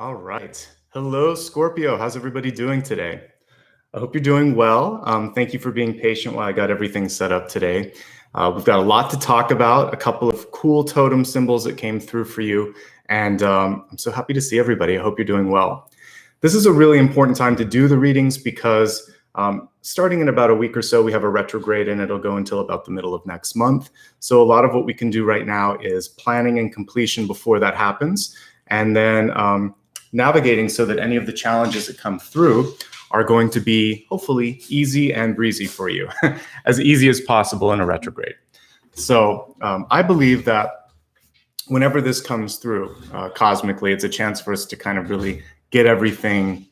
All right. Hello, Scorpio. How's everybody doing today? I hope you're doing well. Thank you for being patient while I got everything set up today. We've got a lot to talk about, a couple of cool totem symbols that came through for you, and I'm so happy to see everybody. I hope you're doing well. This is a really important time to do the readings because starting in about a week or so, we have a retrograde and it'll go until about the middle of next month. So a lot of what we can do right now is planning and completion before that happens, and then navigating so that any of the challenges that come through are going to be hopefully easy and breezy for you, as easy as possible in a retrograde. So I believe that whenever this comes through cosmically, it's a chance for us to kind of really get everything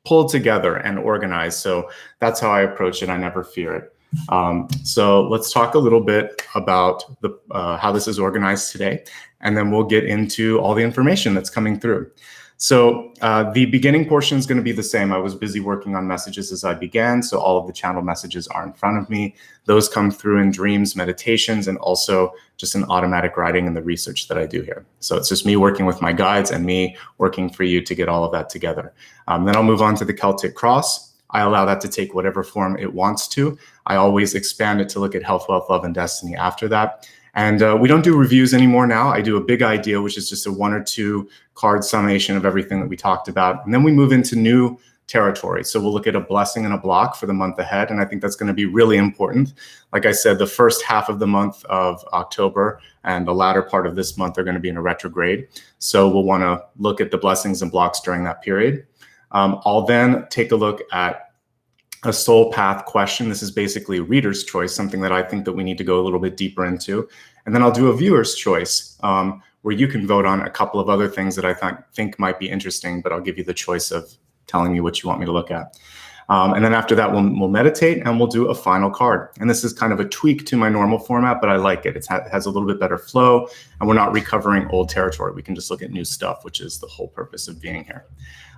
pulled together and organized. So that's how I approach it. I never fear it. So let's talk a little bit about how this is organized today, and then we'll get into all the information that's coming through. So the beginning portion is going to be the same. I was busy working on messages as I began, so all of the channel messages are in front of me. Those come through in dreams, meditations, and also just an automatic writing in the research that I do here. So it's just me working with my guides and me working for you to get all of that together. Then I'll move on to the Celtic Cross. I allow that to take whatever form it wants to. I always expand it to look at health, wealth, love, and destiny after that. And we don't do reviews anymore now. I do a big idea, which is just a 1 or 2 card summation of everything that we talked about. And then we move into new territory. So we'll look at a blessing and a block for the month ahead. And I think that's going to be really important. Like I said, the first half of the month of October and the latter part of this month are going to be in a retrograde. So we'll want to look at the blessings and blocks during that period. I'll then take a look at a soul path question. This is basically reader's choice, something that I think that we need to go a little bit deeper into. And then I'll do a viewer's choice where you can vote on a couple of other things that I think might be interesting, but I'll give you the choice of telling me what you want me to look at. And then after that, we'll meditate and we'll do a final card. And this is kind of a tweak to my normal format, but I like it. It has a little bit better flow and we're not recovering old territory. We can just look at new stuff, which is the whole purpose of being here.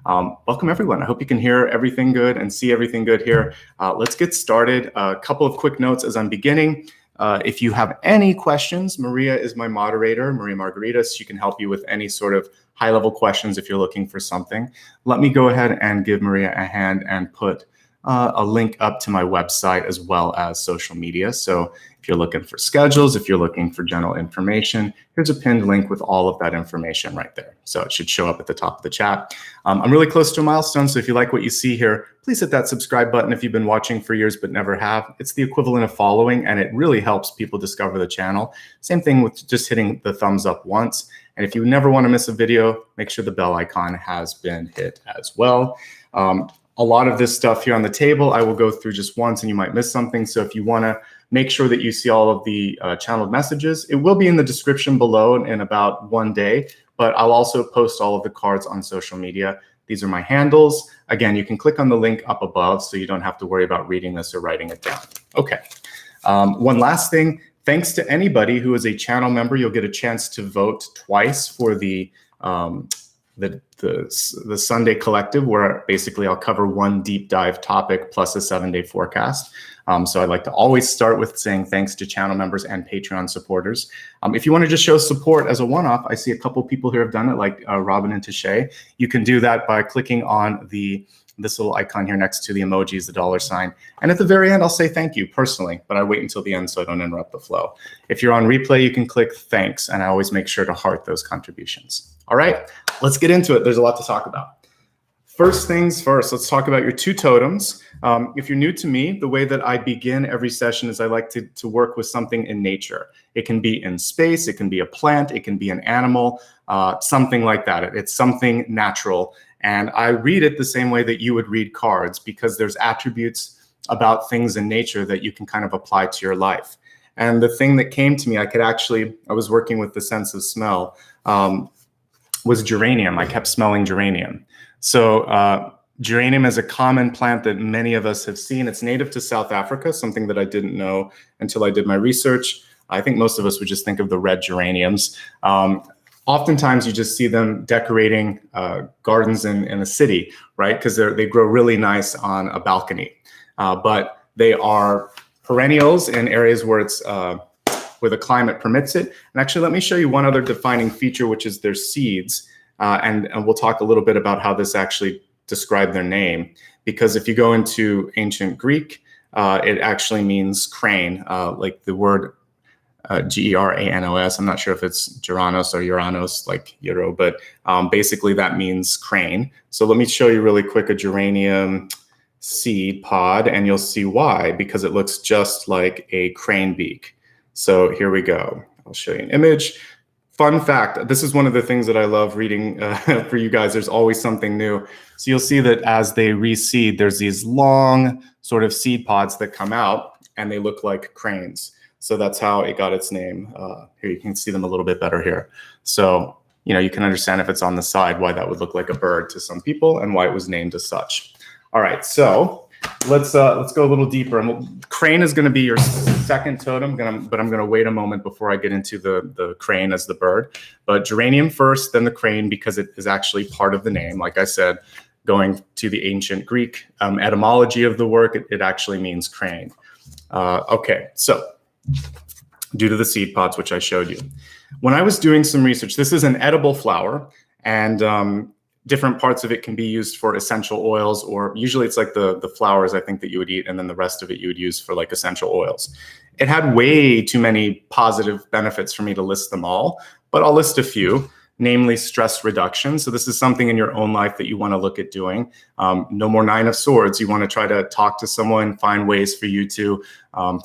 Welcome everyone. I hope you can hear everything good and see everything good here. Let's get started. A couple of quick notes as I'm beginning. If you have any questions, Maria is my moderator, Maria Margarita. She can help you with any sort of high-level questions if you're looking for something. Let me go ahead and give Maria a hand and put a link up to my website as well as social media. So if you're looking for schedules, if you're looking for general information, here's a pinned link with all of that information right there. So it should show up at the top of the chat. I'm really close to a milestone, so if you like what you see here, please hit that subscribe button if you've been watching for years but never have. It's the equivalent of following, and it really helps people discover the channel. Same thing with just hitting the thumbs up once. And if you never want to miss a video, make sure the bell icon has been hit as well. A lot of this stuff here on the table, I will go through just once and you might miss something. So if you want to make sure that you see all of the channeled messages, it will be in the description below in about 1 day, but I'll also post all of the cards on social media. These are my handles. Again, you can click on the link up above so you don't have to worry about reading this or writing it down. Okay. One last thing. Thanks to anybody who is a channel member, you'll get a chance to vote twice for the Sunday collective, where basically I'll cover one deep dive topic plus a 7-day forecast. So I'd like to always start with saying thanks to channel members and Patreon supporters. If you want to just show support as a one-off, I see a couple people here have done it, like Robin and Tashay. You can do that by clicking on this little icon here next to the emojis, the $. And at the very end, I'll say thank you personally, but I wait until the end so I don't interrupt the flow. If you're on replay, you can click thanks, and I always make sure to heart those contributions. All right, let's get into it. There's a lot to talk about. First things first, let's talk about your 2 totems. If you're new to me, the way that I begin every session is I like to work with something in nature. It can be in space, it can be a plant, it can be an animal, something like that. It's something natural. And I read it the same way that you would read cards, because there's attributes about things in nature that you can kind of apply to your life. And the thing that came to me, I was working with the sense of smell, was geranium. I kept smelling geranium. So geranium is a common plant that many of us have seen. It's native to South Africa, something that I didn't know until I did my research. I think most of us would just think of the red geraniums. Oftentimes you just see them decorating gardens in a city, right? Because they grow really nice on a balcony. But they are perennials in areas where where the climate permits it. And actually, let me show you one other defining feature, which is their seeds. and we'll talk a little bit about how this actually described their name. Because if you go into ancient Greek, it actually means crane, like the word Geranos. I'm not sure if it's geranos or uranos, like euro, but basically that means crane. So let me show you really quick a geranium seed pod, and you'll see why, because it looks just like a crane beak. So here we go. I'll show you an image. Fun fact, this is one of the things that I love reading for you guys. There's always something new. So you'll see that as they reseed, there's these long sort of seed pods that come out, and they look like cranes. So that's how it got its name. Here you can see them a little bit better here. So, you know, you can understand if it's on the side why that would look like a bird to some people and why it was named as such. All right, so let's go a little deeper. And crane is going to be your second totem, but I'm going to wait a moment before I get into the crane as the bird. But geranium first, then the crane, because it is actually part of the name. Like I said, going to the ancient Greek etymology of the word, it actually means crane. Okay, so due to the seed pods, which I showed you. When I was doing some research, this is an edible flower, and different parts of it can be used for essential oils, or usually it's like the flowers, I think, that you would eat, and then the rest of it you would use for like essential oils. It had way too many positive benefits for me to list them all, but I'll list a few. Namely stress reduction. So this is something in your own life that you want to look at doing. No more Nine of Swords. You want to try to talk to someone, find ways for you to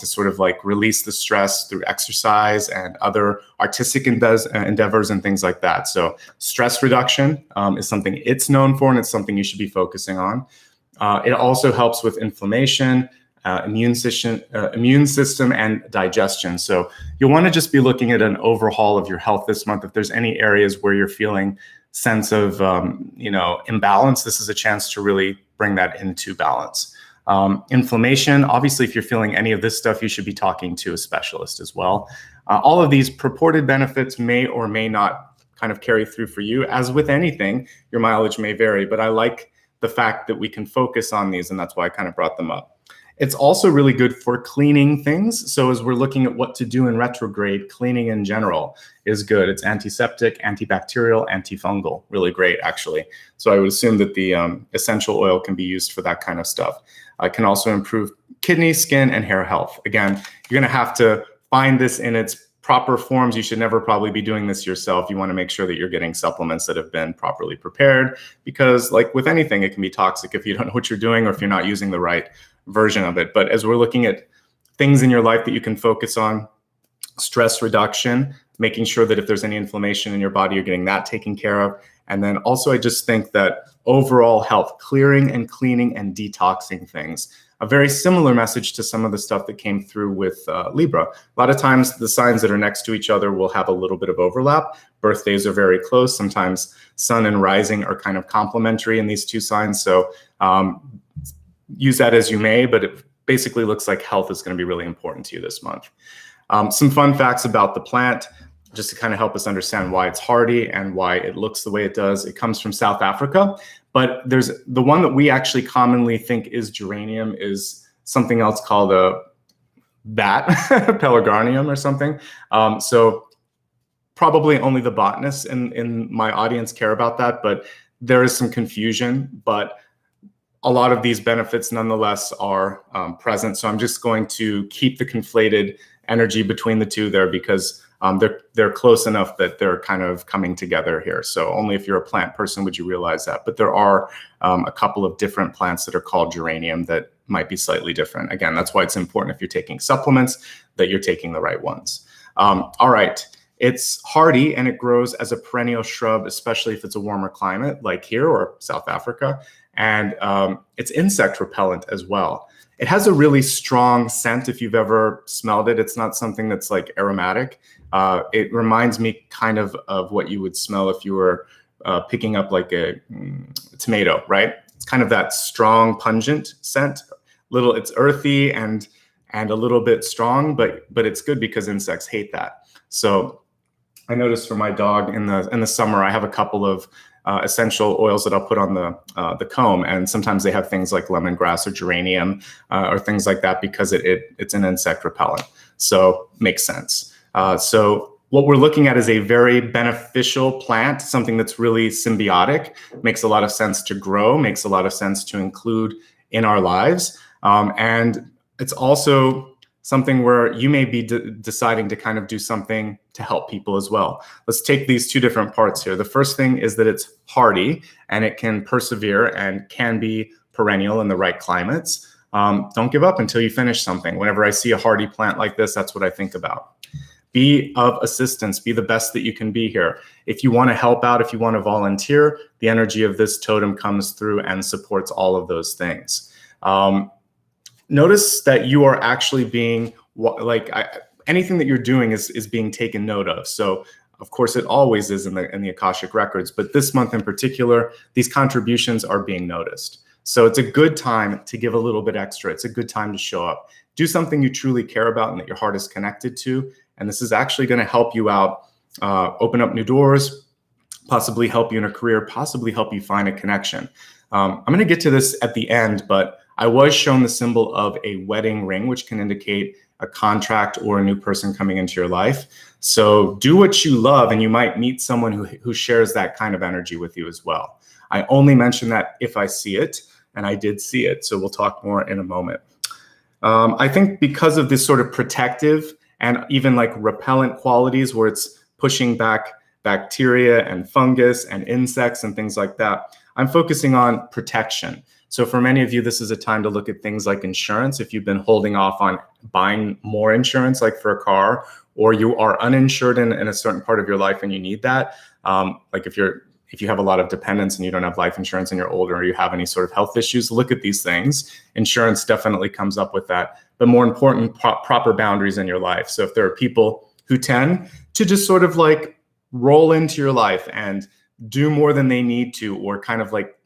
sort of like release the stress through exercise and other artistic endeavors and things like that. So stress reduction is something it's known for, and it's something you should be focusing on. It also helps with inflammation, immune system and digestion. So you'll want to just be looking at an overhaul of your health this month. If there's any areas where you're feeling sense of imbalance, this is a chance to really bring that into balance. Inflammation, obviously, if you're feeling any of this stuff, you should be talking to a specialist as well. All of these purported benefits may or may not kind of carry through for you. As with anything, your mileage may vary, but I like the fact that we can focus on these, and that's why I kind of brought them up. It's also really good for cleaning things. So as we're looking at what to do in retrograde, cleaning in general is good. It's antiseptic, antibacterial, antifungal, really great, actually. So I would assume that the essential oil can be used for that kind of stuff. It can also improve kidney, skin, and hair health. Again, you're going to have to find this in its proper forms. You should never probably be doing this yourself. You want to make sure that you're getting supplements that have been properly prepared, because like with anything, it can be toxic if you don't know what you're doing or if you're not using the right version of it. But as we're looking at things in your life that you can focus on, stress reduction, making sure that if there's any inflammation in your body, you're getting that taken care of. And then also, I just think that overall health, clearing and cleaning and detoxing things, a very similar message to some of the stuff that came through with Libra. A lot of times the signs that are next to each other will have a little bit of overlap. Birthdays are very close. Sometimes sun and rising are kind of complementary in these two signs. So use that as you may, but it basically looks like health is going to be really important to you this month. Some fun facts about the plant, just to kind of help us understand why it's hardy and why it looks the way it does. It comes from South Africa, but there's the one that we actually commonly think is geranium is something else called pelargonium or something. So probably only the botanists in my audience care about that, but there is some confusion, but a lot of these benefits nonetheless are present. So I'm just going to keep the conflated energy between the two there, because they're close enough that they're kind of coming together here. So only if you're a plant person would you realize that. But there are a couple of different plants that are called geranium that might be slightly different. Again, that's why it's important if you're taking supplements that you're taking the right ones. All right. It's hardy and it grows as a perennial shrub, especially if it's a warmer climate like here or South Africa. And it's insect repellent as well. It has a really strong scent if you've ever smelled it. It's not something that's like aromatic. It reminds me kind of what you would smell if you were picking up like a tomato, right? It's kind of that strong, pungent scent. It's earthy and a little bit strong, but it's good because insects hate that. So I noticed for my dog in the summer, I have a couple of essential oils that I'll put on the comb, and sometimes they have things like lemongrass or geranium or things like that because it's an insect repellent. So makes sense. So what we're looking at is a very beneficial plant, something that's really symbiotic, makes a lot of sense to grow, makes a lot of sense to include in our lives. And it's also something where you may be deciding to kind of do something to help people as well. Let's take these two different parts here. The first thing is that it's hardy and it can persevere and can be perennial in the right climates. Don't give up until you finish something. Whenever I see a hardy plant like this, that's what I think about. Be of assistance, be the best that you can be here. If you want to help out, if you want to volunteer, the energy of this totem comes through and supports all of those things. Notice that you are actually being, anything that you're doing is being taken note of. So of course it always is in the Akashic records, but this month in particular, these contributions are being noticed. So it's a good time to give a little bit extra. It's a good time to show up. Do something you truly care about and that your heart is connected to. And this is actually going to help you out, open up new doors, possibly help you in a career, possibly help you find a connection. I'm going to get to this at the end, but I was shown the symbol of a wedding ring, which can indicate a contract or a new person coming into your life. So do what you love, and you might meet someone who shares that kind of energy with you as well. I only mention that if I see it, and I did see it. So we'll talk more in a moment. I think because of this sort of protective and even like repellent qualities where it's pushing back bacteria and fungus and insects and things like that, I'm focusing on protection. So for many of you, this is a time to look at things like insurance. If you've been holding off on buying more insurance, like for a car, or you are uninsured in a certain part of your life and you need that, like if you have a lot of dependents and you don't have life insurance and you're older, or you have any sort of health issues, look at these things. Insurance definitely comes up with that. But more important, proper boundaries in your life. So if there are people who tend to just sort of like roll into your life and do more than they need to, or kind of like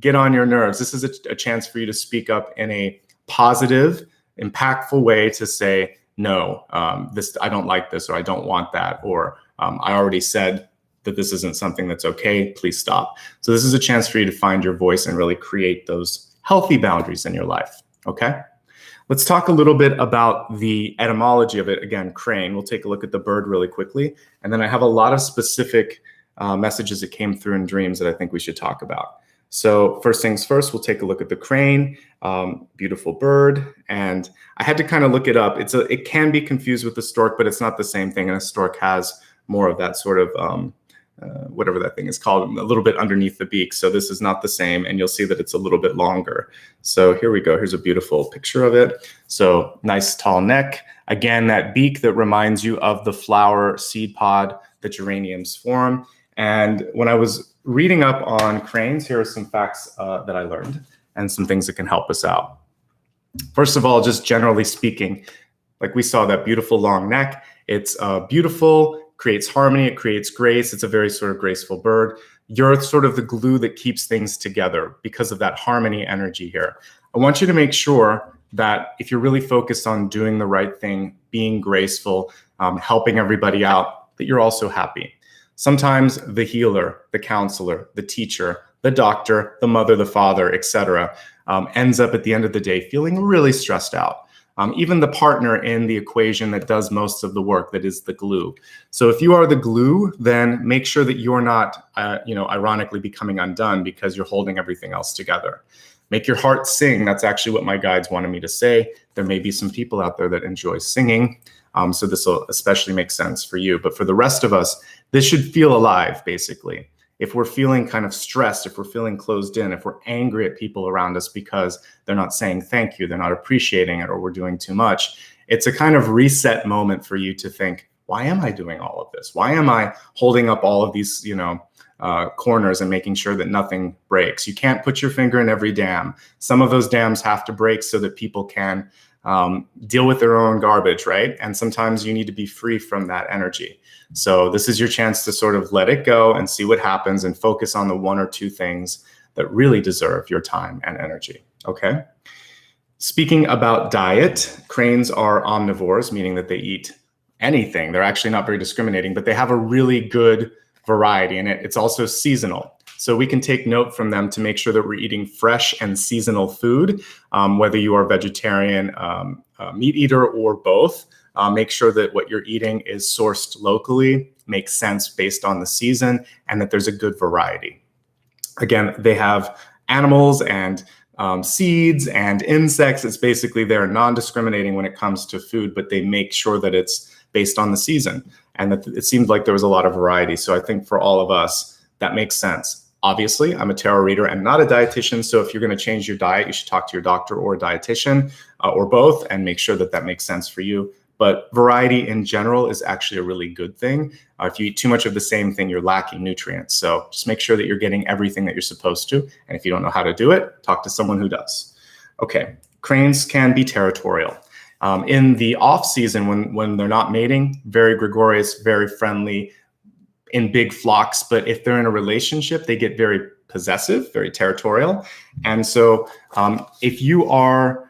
get on your nerves, this is a chance for you to speak up in a positive, impactful way to say, no, I don't like this, or I don't want that, or I already said that this isn't something that's okay, please stop. So this is a chance for you to find your voice and really create those healthy boundaries in your life, okay? Let's talk a little bit about the etymology of it. Again, crane. We'll take a look at the bird really quickly. And then I have a lot of specific messages that came through in dreams that I think we should talk about. So first things first, we'll take a look at the crane, beautiful bird. And I had to kind of look it up. It can be confused with the stork, but it's not the same thing. And a stork has more of that sort of, whatever that thing is called, a little bit underneath the beak. So this is not the same, and you'll see that it's a little bit longer. So here we go. Here's a beautiful picture of it. So nice tall neck. Again, that beak that reminds you of the flower seed pod that geraniums form. And when I was reading up on cranes, here are some facts that I learned and some things that can help us out. First of all, just generally speaking, like we saw that beautiful long neck, it's beautiful, creates harmony, it creates grace. It's a very sort of graceful bird. You're sort of the glue that keeps things together because of that harmony energy here. I want you to make sure that if you're really focused on doing the right thing, being graceful, helping everybody out, that you're also happy. Sometimes the healer, the counselor, the teacher, the doctor, the mother, the father, etc., ends up at the end of the day feeling really stressed out. Even the partner in the equation that does most of the work, that is the glue. So if you are the glue, then make sure that you're not, ironically becoming undone because you're holding everything else together. Make your heart sing. That's actually what my guides wanted me to say. There may be some people out there that enjoy singing. So this will especially make sense for you. But for the rest of us, this should feel alive, basically. If we're feeling kind of stressed, if we're feeling closed in, if we're angry at people around us because they're not saying thank you, they're not appreciating it, or we're doing too much, it's a kind of reset moment for you to think, why am I doing all of this? Why am I holding up all of these, corners and making sure that nothing breaks? You can't put your finger in every dam. Some of those dams have to break so that people can deal with their own garbage, right? And sometimes you need to be free from that energy. So this is your chance to sort of let it go and see what happens and focus on the one or two things that really deserve your time and energy, okay? Speaking about diet, cranes are omnivores, meaning that they eat anything. They're actually not very discriminating, but they have a really good variety in it. It's also seasonal. So we can take note from them to make sure that we're eating fresh and seasonal food, whether you are vegetarian, meat eater, or both. Make sure that what you're eating is sourced locally, makes sense based on the season, and that there's a good variety. Again, they have animals and seeds and insects. It's basically they're non-discriminating when it comes to food, but they make sure that it's based on the season, and that it seemed like there was a lot of variety. So I think for all of us, that makes sense. Obviously, I'm a tarot reader and not a dietitian, so if you're going to change your diet, you should talk to your doctor or a dietitian or both and make sure that that makes sense for you. But variety in general is actually a really good thing. If you eat too much of the same thing, you're lacking nutrients. So just make sure that you're getting everything that you're supposed to. And if you don't know how to do it, talk to someone who does. Okay, cranes can be territorial. In the off season, when they're not mating, very gregarious, very friendly, in big flocks. But if they're in a relationship, they get very possessive, very territorial. And so if you are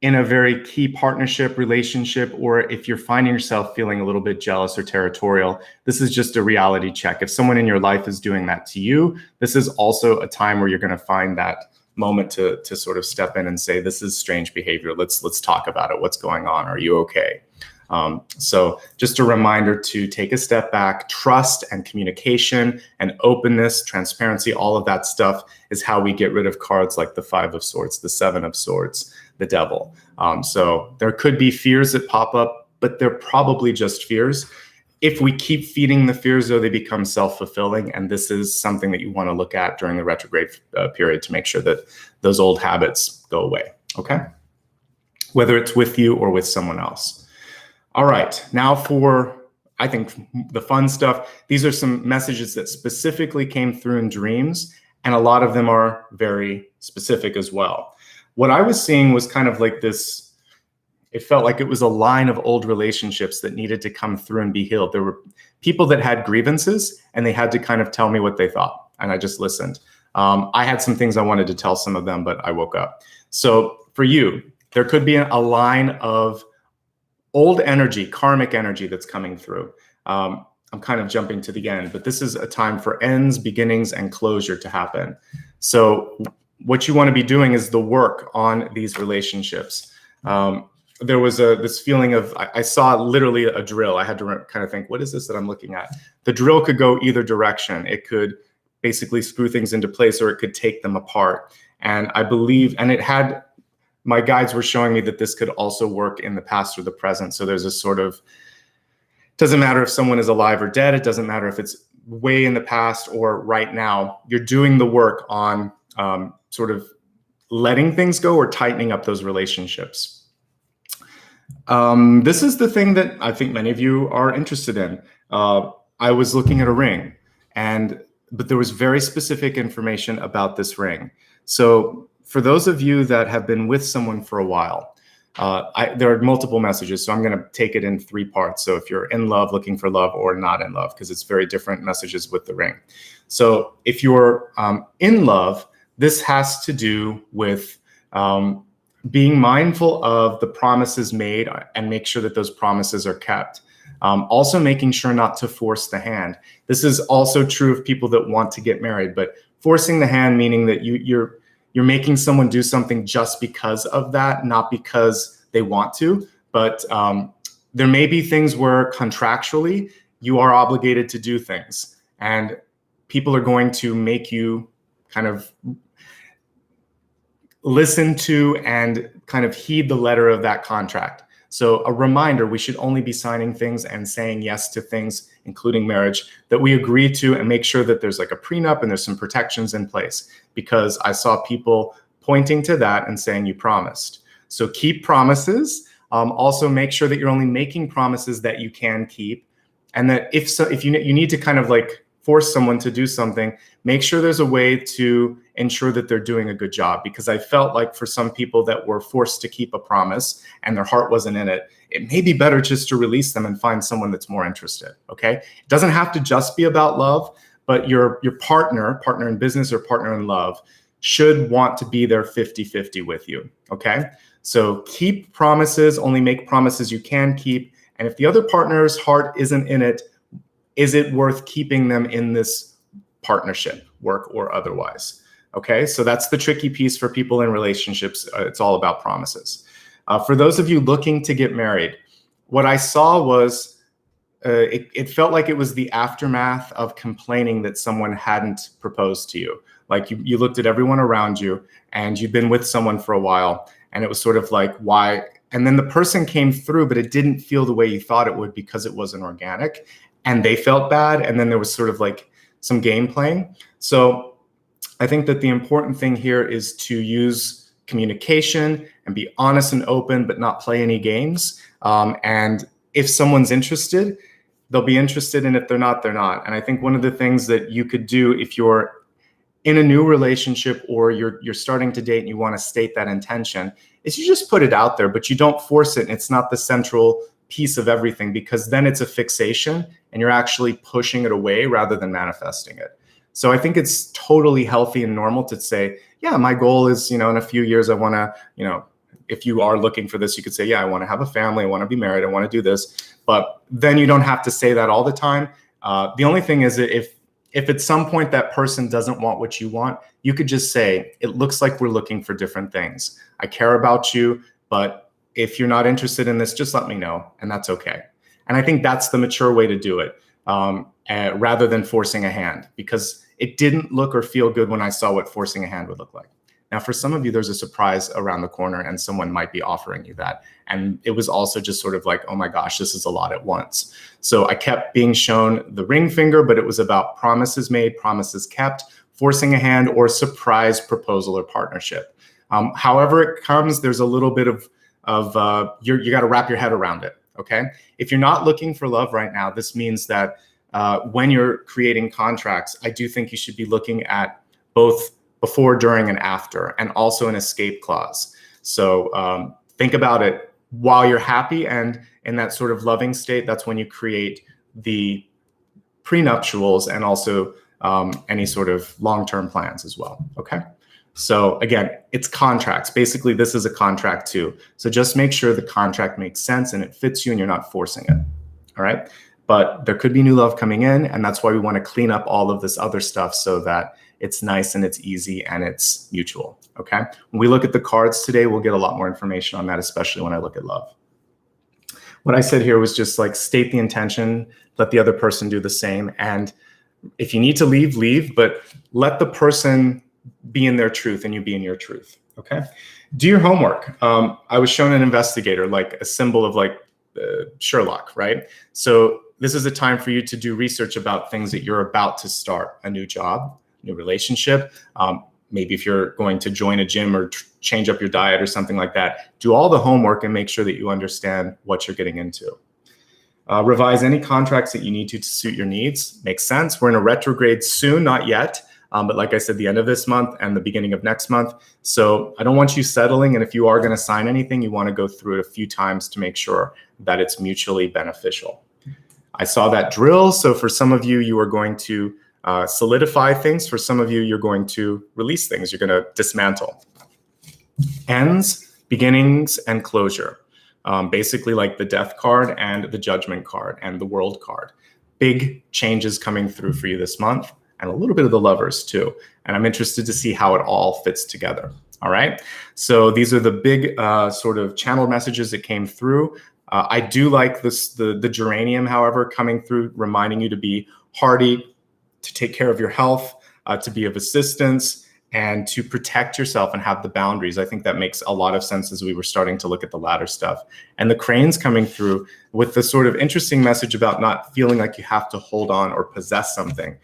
in a very key partnership relationship, or if you're finding yourself feeling a little bit jealous or territorial, this is just a reality check. If someone in your life is doing that to you, this is also a time where you're going to find that moment to sort of step in and say, this is strange behavior. Let's talk about it. What's going on? Are you okay? So just a reminder to take a step back. Trust and communication and openness, transparency, all of that stuff is how we get rid of cards like the 5 of Swords, the 7 of Swords, the Devil. So there could be fears that pop up, but they're probably just fears. If we keep feeding the fears, though, they become self-fulfilling. And this is something that you want to look at during the retrograde period to make sure that those old habits go away, okay? Whether it's with you or with someone else. All right, now for, I think, the fun stuff. These are some messages that specifically came through in dreams, and a lot of them are very specific as well. What I was seeing was kind of like this, it felt like it was a line of old relationships that needed to come through and be healed. There were people that had grievances, and they had to kind of tell me what they thought, and I just listened. I had some things I wanted to tell some of them, but I woke up. So for you, there could be a line of old energy, karmic energy that's coming through. I'm kind of jumping to the end, but this is a time for ends, beginnings, and closure to happen. So what you want to be doing is the work on these relationships. There was this feeling of, I saw literally a drill. I had to kind of think, what is this that I'm looking at? The drill could go either direction. It could basically screw things into place, or it could take them apart. And I believe, and it had, my guides were showing me that this could also work in the past or the present. So there's a sort of, doesn't matter if someone is alive or dead. It doesn't matter if it's way in the past or right now. You're doing the work on sort of letting things go or tightening up those relationships. This is the thing that I think many of you are interested in. I was looking at a ring, but there was very specific information about this ring. So for those of you that have been with someone for a while, there are multiple messages, so I'm going to take it in 3 parts. So if you're in love, looking for love, or not in love, because it's very different messages with the ring. So if you're in love, this has to do with being mindful of the promises made and make sure that those promises are kept. Also making sure not to force the hand. This is also true of people that want to get married, but forcing the hand meaning that you're making someone do something just because of that, not because they want to. But there may be things where contractually you are obligated to do things, and people are going to make you kind of listen to and kind of heed the letter of that contract. So a reminder, we should only be signing things and saying yes to things, including marriage, that we agree to, and make sure that there's like a prenup and there's some protections in place, because I saw people pointing to that and saying you promised. So keep promises. Also make sure that you're only making promises that you can keep, and that if you need to kind of like force someone to do something, make sure there's a way to ensure that they're doing a good job. Because I felt like for some people that were forced to keep a promise and their heart wasn't in it, it may be better just to release them and find someone that's more interested, okay? It doesn't have to just be about love, but your partner in business or partner in love, should want to be there 50-50 with you, okay? So keep promises, only make promises you can keep. And if the other partner's heart isn't in it, is it worth keeping them in this partnership, work or otherwise? Okay, so that's the tricky piece for people in relationships. It's all about promises. For those of you looking to get married, what I saw was it felt like it was the aftermath of complaining that someone hadn't proposed to you. Like you looked at everyone around you and you'd been with someone for a while, and it was sort of like, why? And then the person came through, but it didn't feel the way you thought it would because it wasn't organic, and they felt bad. And then there was sort of like some game playing. So I think that the important thing here is to use communication and be honest and open, but not play any games. And if someone's interested, they'll be interested, and if they're not, they're not. And I think one of the things that you could do if you're in a new relationship or you're starting to date and you want to state that intention is you just put it out there, but you don't force it. And it's not the central piece of everything, because then it's a fixation and you're actually pushing it away rather than manifesting it. So I think it's totally healthy and normal to say, yeah, my goal is, in a few years, I want to, if you are looking for this, you could say, yeah, I want to have a family. I want to be married. I want to do this. But then you don't have to say that all the time. The only thing is that if at some point that person doesn't want what you want, you could just say, it looks like we're looking for different things. I care about you, but if you're not interested in this, just let me know, and that's okay. And I think that's the mature way to do it, rather than forcing a hand, because it didn't look or feel good when I saw what forcing a hand would look like. Now, for some of you, there's a surprise around the corner and someone might be offering you that. And it was also just sort of like, oh my gosh, this is a lot at once. So I kept being shown the ring finger, but it was about promises made, promises kept, forcing a hand, or surprise proposal or partnership. However it comes, there's a little bit of you got to wrap your head around it, okay? If you're not looking for love right now, this means that when you're creating contracts, I do think you should be looking at both before, during, and after, and also an escape clause. So think about it while you're happy and in that sort of loving state. That's when you create the prenuptials and also any sort of long-term plans as well, okay? So again, it's contracts. Basically, this is a contract too. So just make sure the contract makes sense and it fits you and you're not forcing it, all right? But there could be new love coming in, and that's why we want to clean up all of this other stuff so that it's nice and it's easy and it's mutual, okay? When we look at the cards today, we'll get a lot more information on that, especially when I look at love. What I said here was just like state the intention, let the other person do the same. And if you need to leave, leave, but let the person be in their truth and you be in your truth, okay? Do your homework. I was shown an investigator, like a symbol of like Sherlock, right? So this is a time for you to do research about things that you're about to start, a new job, new relationship. Maybe if you're going to join a gym or change up your diet or something like that, do all the homework and make sure that you understand what you're getting into. Revise any contracts that you need to suit your needs. Makes sense. We're in a retrograde soon, not yet. But like I said, the end of this month and the beginning of next month. So I don't want you settling. And if you are going to sign anything, you want to go through it a few times to make sure that it's mutually beneficial. I saw that drill. So for some of you, you are going to solidify things. For some of you, you're going to release things. You're going to dismantle. Ends, beginnings, and closure. Basically like the death card and the judgment card and the world card. Big changes coming through for you this month, and a little bit of the lovers too. And I'm interested to see how it all fits together. All right. So these are the big sort of channel messages that came through. I do like this, the geranium, however, coming through, reminding you to be hardy, to take care of your health, to be of assistance, and to protect yourself and have the boundaries. I think that makes a lot of sense as we were starting to look at the latter stuff. And the cranes coming through with the sort of interesting message about not feeling like you have to hold on or possess something.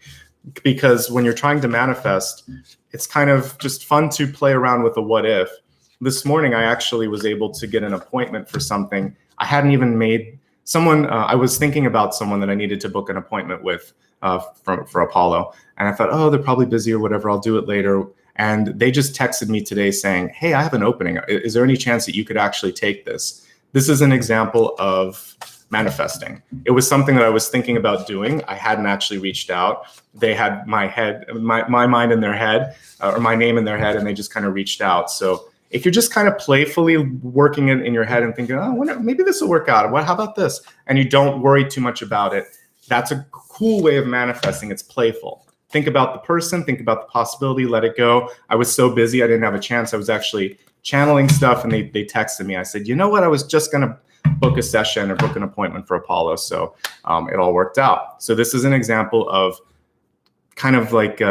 Because when you're trying to manifest, it's kind of just fun to play around with a what if. This morning, I actually was able to get an appointment for something. I hadn't even made someone, I was thinking about someone that I needed to book an appointment with for Apollo. And I thought, oh, they're probably busy or whatever, I'll do it later. And they just texted me today saying, hey, I have an opening. Is there any chance that you could actually take this? This is an example of manifesting. It was something that I was thinking about doing. I hadn't actually reached out. They had my mind in their head, or my name in their head, and they just kind of reached out. So if you're just kind of playfully working it in your head and thinking, oh, maybe this will work out. How about this? And you don't worry too much about it. That's a cool way of manifesting. It's playful. Think about the person, think about the possibility, let it go. I was so busy, I didn't have a chance. I was actually channeling stuff, and they texted me. I said, you know what? I was just going to book a session or book an appointment for Apollo. So it all worked out. So this is an example of kind of like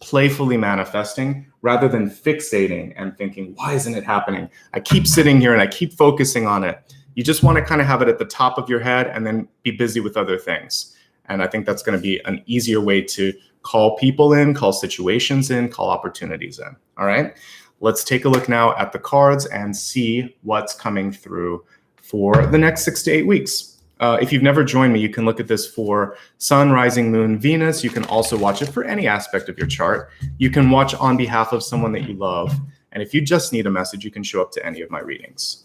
playfully manifesting rather than fixating and thinking, why isn't it happening? I keep sitting here and I keep focusing on it. You just want to kind of have it at the top of your head and then be busy with other things. And I think that's going to be an easier way to call people in, call situations in, call opportunities in. All right, let's take a look now at the cards and see what's coming through for the next 6 to 8 weeks. If you've never joined me, you can look at this for Sun, Rising, Moon, Venus. You can also watch it for any aspect of your chart. You can watch on behalf of someone that you love. And if you just need a message, you can show up to any of my readings.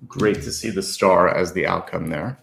Great to see the star as the outcome there.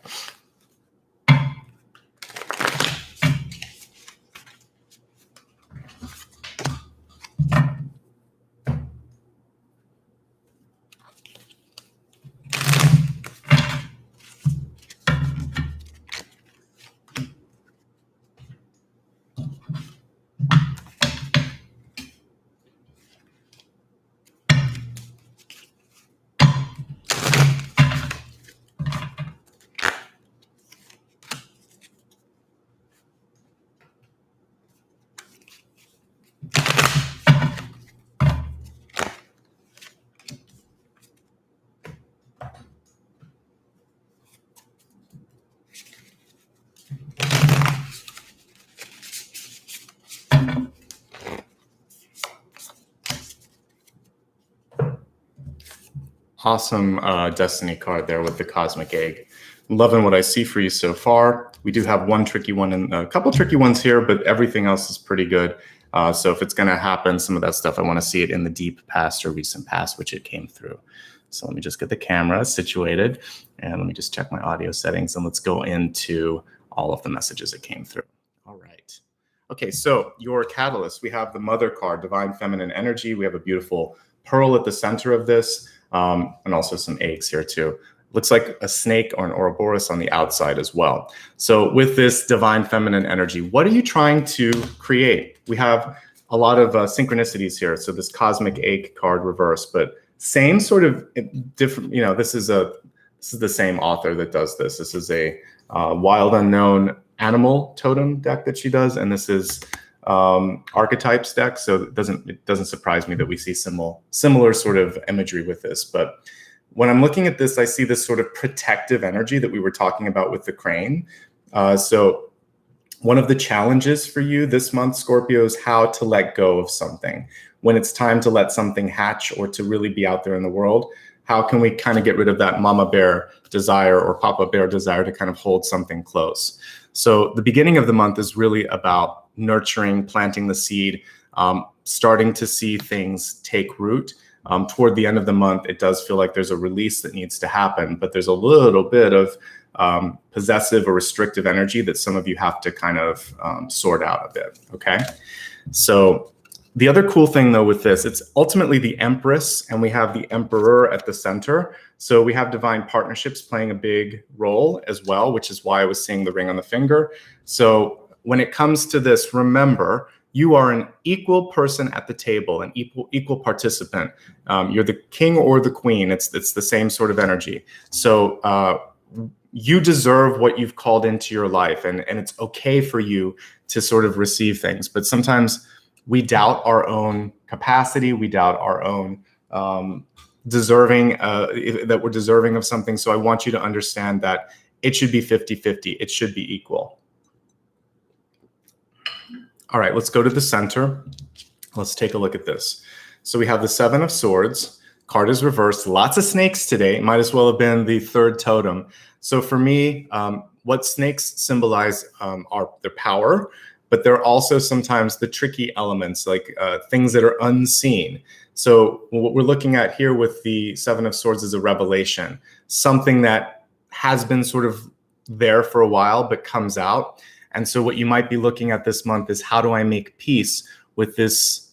Awesome destiny card there with the cosmic egg. I'm loving what I see for you so far. We do have one tricky one and a couple tricky ones here, but everything else is pretty good. So if it's going to happen, some of that stuff, I want to see it in the deep past or recent past, which it came through. So let me just get the camera situated and let me just check my audio settings and let's go into all of the messages that came through. All right. Okay, so your catalyst, we have the mother card, divine feminine energy. We have a beautiful pearl at the center of this. And also some eggs here too. Looks like a snake or an Ouroboros on the outside as well. So with this divine feminine energy, what are you trying to create? We have a lot of synchronicities here. So this cosmic egg card reverse, but same sort of different, you know, this is the same author that does this. This is a wild unknown animal totem deck that she does. And this is archetypes deck, so it doesn't surprise me that we see similar sort of imagery with this. But when I'm looking at this, I see this sort of protective energy that we were talking about with the crane. So one of the challenges for you this month, Scorpio, is how to let go of something. When it's time to let something hatch or to really be out there in the world, how can we kind of get rid of that mama bear desire or papa bear desire to kind of hold something close? So the beginning of the month is really about nurturing, planting the seed, starting to see things take root. Toward the end of the month, it does feel like there's a release that needs to happen, but there's a little bit of possessive or restrictive energy that some of you have to kind of sort out a bit, okay? So the other cool thing though with this, it's ultimately the Empress and we have the Emperor at the center. So we have divine partnerships playing a big role as well, which is why I was seeing the ring on the finger. So when it comes to this, remember, you are an equal person at the table, an equal participant. You're the king or the queen. It's the same sort of energy. So you deserve what you've called into your life, and it's okay for you to sort of receive things. But sometimes we doubt our own capacity. We doubt our own deserving, that we're deserving of something. So I want you to understand that it should be 50-50. It should be equal. All right, let's go to the center. Let's take a look at this. So we have the Seven of Swords. Card is reversed. Lots of snakes today. Might as well have been the third totem. So for me, what snakes symbolize are their power, but they're also sometimes the tricky elements, like things that are unseen. So what we're looking at here with the Seven of Swords is a revelation, something that has been sort of there for a while, but comes out. And so what you might be looking at this month is, how do I make peace with this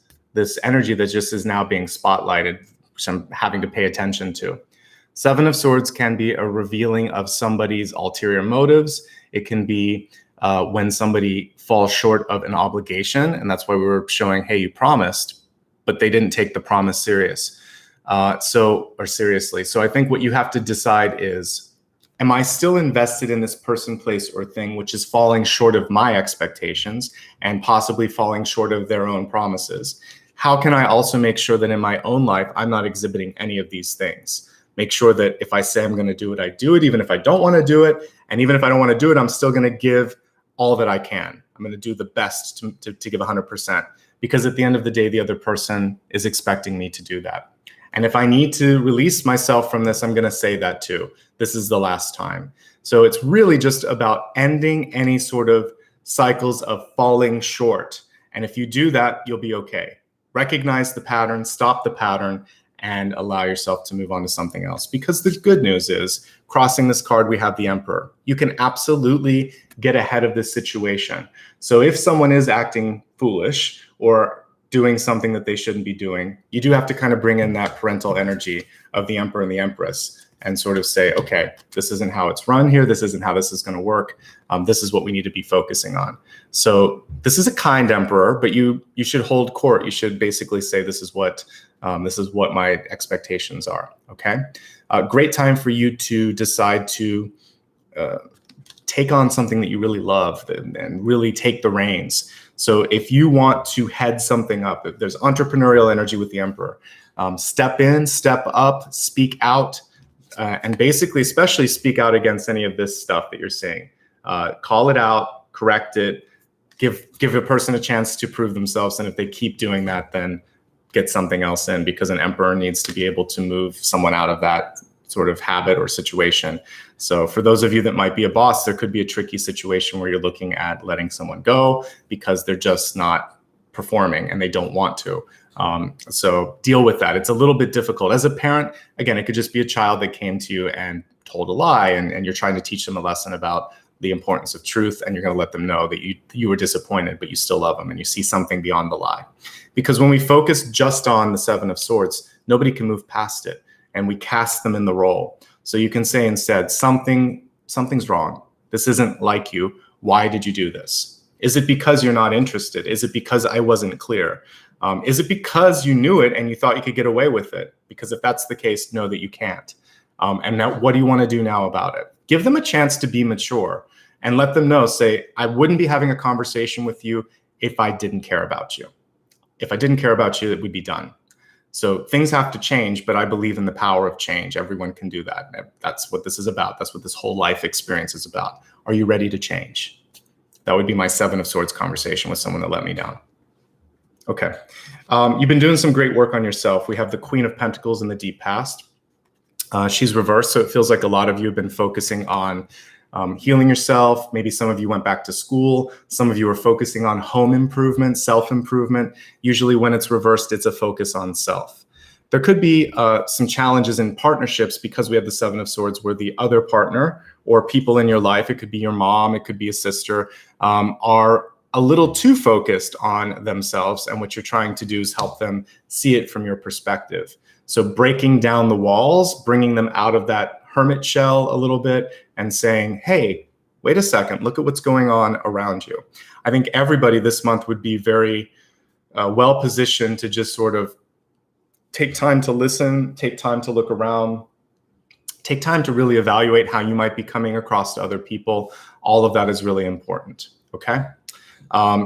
energy that just is now being spotlighted, which I'm having to pay attention to. Seven of Swords can be a revealing of somebody's ulterior motives. It can be when somebody falls short of an obligation, and that's why we were showing, hey, you promised, but they didn't take the promise seriously. So I think what you have to decide is, am I still invested in this person, place, or thing which is falling short of my expectations and possibly falling short of their own promises? How can I also make sure that in my own life, I'm not exhibiting any of these things? Make sure that if I say I'm going to do it, I do it, even if I don't want to do it. And even if I don't want to do it, I'm still going to give all that I can. I'm going to do the best to give 100%, because at the end of the day, the other person is expecting me to do that. And if I need to release myself from this, I'm going to say that too. This is the last time. So it's really just about ending any sort of cycles of falling short. And if you do that, you'll be okay. Recognize the pattern, stop the pattern, and allow yourself to move on to something else. Because the good news is, crossing this card, we have the Emperor. You can absolutely get ahead of this situation. So if someone is acting foolish or doing something that they shouldn't be doing, you do have to kind of bring in that parental energy of the Emperor and the Empress and sort of say, okay, this isn't how it's run here. This isn't how this is going to work. This is what we need to be focusing on. So this is a kind Emperor, but you should hold court. You should basically say, this is what my expectations are. Okay. Great time for you to decide to take on something that you really love and really take the reins. So if you want to head something up, if there's entrepreneurial energy with the Emperor, step in, step up, speak out, and basically, especially speak out against any of this stuff that you're seeing. Call it out, correct it, give a person a chance to prove themselves. And if they keep doing that, then get something else in, because an Emperor needs to be able to move someone out of that sort of habit or situation. So for those of you that might be a boss, there could be a tricky situation where you're looking at letting someone go because they're just not performing and they don't want to. So deal with that. It's a little bit difficult. As a parent, again, it could just be a child that came to you and told a lie, and you're trying to teach them a lesson about the importance of truth, and you're going to let them know that you were disappointed, but you still love them and you see something beyond the lie. Because when we focus just on the Seven of Swords, nobody can move past it, and we cast them in the role. So you can say instead, something's wrong. This isn't like you. Why did you do this? Is it because you're not interested? Is it because I wasn't clear? Is it because you knew it and you thought you could get away with it? Because if that's the case, know that you can't. And now, what do you want to do now about it? Give them a chance to be mature and let them know, say, I wouldn't be having a conversation with you if I didn't care about you. If I didn't care about you, it would be done. So things have to change, but I believe in the power of change. Everyone can do that. That's what this is about. That's what this whole life experience is about. Are you ready to change? That would be my Seven of Swords conversation with someone that let me down. Okay. You've been doing some great work on yourself. We have the Queen of Pentacles in the deep past. She's reversed, so it feels like a lot of you have been focusing on healing yourself. Maybe some of you went back to school. Some of you are focusing on home improvement, self-improvement. Usually when it's reversed, it's a focus on self. There could be some challenges in partnerships because we have the Seven of Swords where the other partner or people in your life, it could be your mom, it could be a sister, are a little too focused on themselves. And what you're trying to do is help them see it from your perspective. So breaking down the walls, bringing them out of that hermit shell a little bit and saying, hey, wait a second, look at what's going on around you. I think everybody this month would be very well positioned to just sort of take time to listen, take time to look around, take time to really evaluate how you might be coming across to other people. All of that is really important, okay?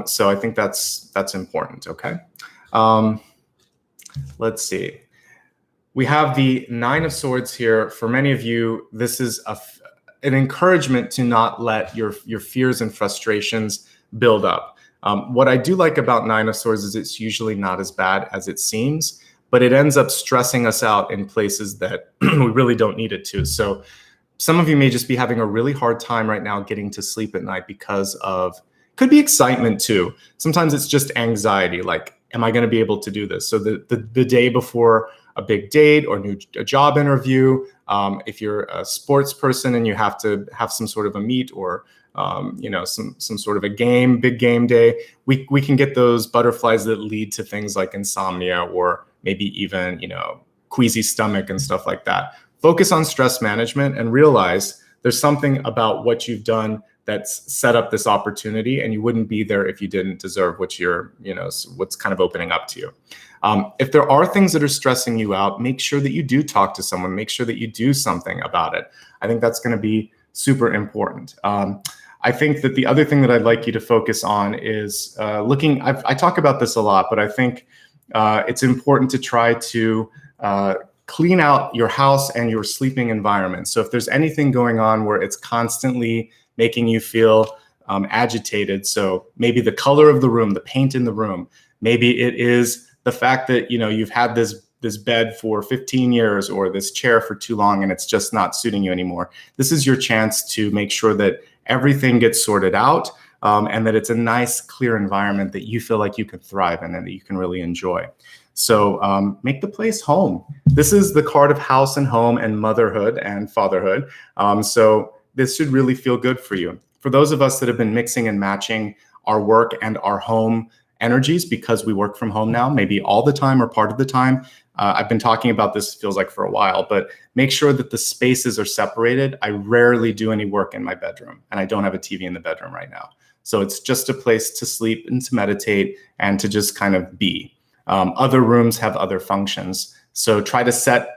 So I think that's important, okay? Let's see. We have the Nine of Swords here. For many of you, this is an encouragement to not let your fears and frustrations build up. What I do like about Nine of Swords is it's usually not as bad as it seems, but it ends up stressing us out in places that we really don't need it to. So some of you may just be having a really hard time right now getting to sleep at night because of, could be excitement too. Sometimes it's just anxiety, like, am I going to be able to do this? So the day before a big date or a job interview, if you're a sports person and you have to have some sort of a meet or some sort of a game, big game day, we can get those butterflies that lead to things like insomnia or maybe even queasy stomach and stuff like that. Focus on stress management and realize there's something about what you've done that's set up this opportunity, and you wouldn't be there if you didn't deserve what what's kind of opening up to you. If there are things that are stressing you out, make sure that you do talk to someone, make sure that you do something about it. I think that's going to be super important. I think that the other thing that I'd like you to focus on is I talk about this a lot, but I think it's important to try to clean out your house and your sleeping environment. So if there's anything going on where it's constantly making you feel agitated, so maybe the color of the room, the paint in the room, maybe it is the fact that you've had this bed for 15 years or this chair for too long and it's just not suiting you anymore. This is your chance to make sure that everything gets sorted out and that it's a nice, clear environment that you feel like you can thrive in and that you can really enjoy. So make the place home. This is the card of house and home and motherhood and fatherhood. So this should really feel good for you. For those of us that have been mixing and matching our work and our home energies because we work from home now, maybe all the time or part of the time. I've been talking about this, feels like, for a while, but make sure that the spaces are separated. I rarely do any work in my bedroom, and I don't have a TV in the bedroom right now. So it's just a place to sleep and to meditate and to just kind of be. Other rooms have other functions. So try to set,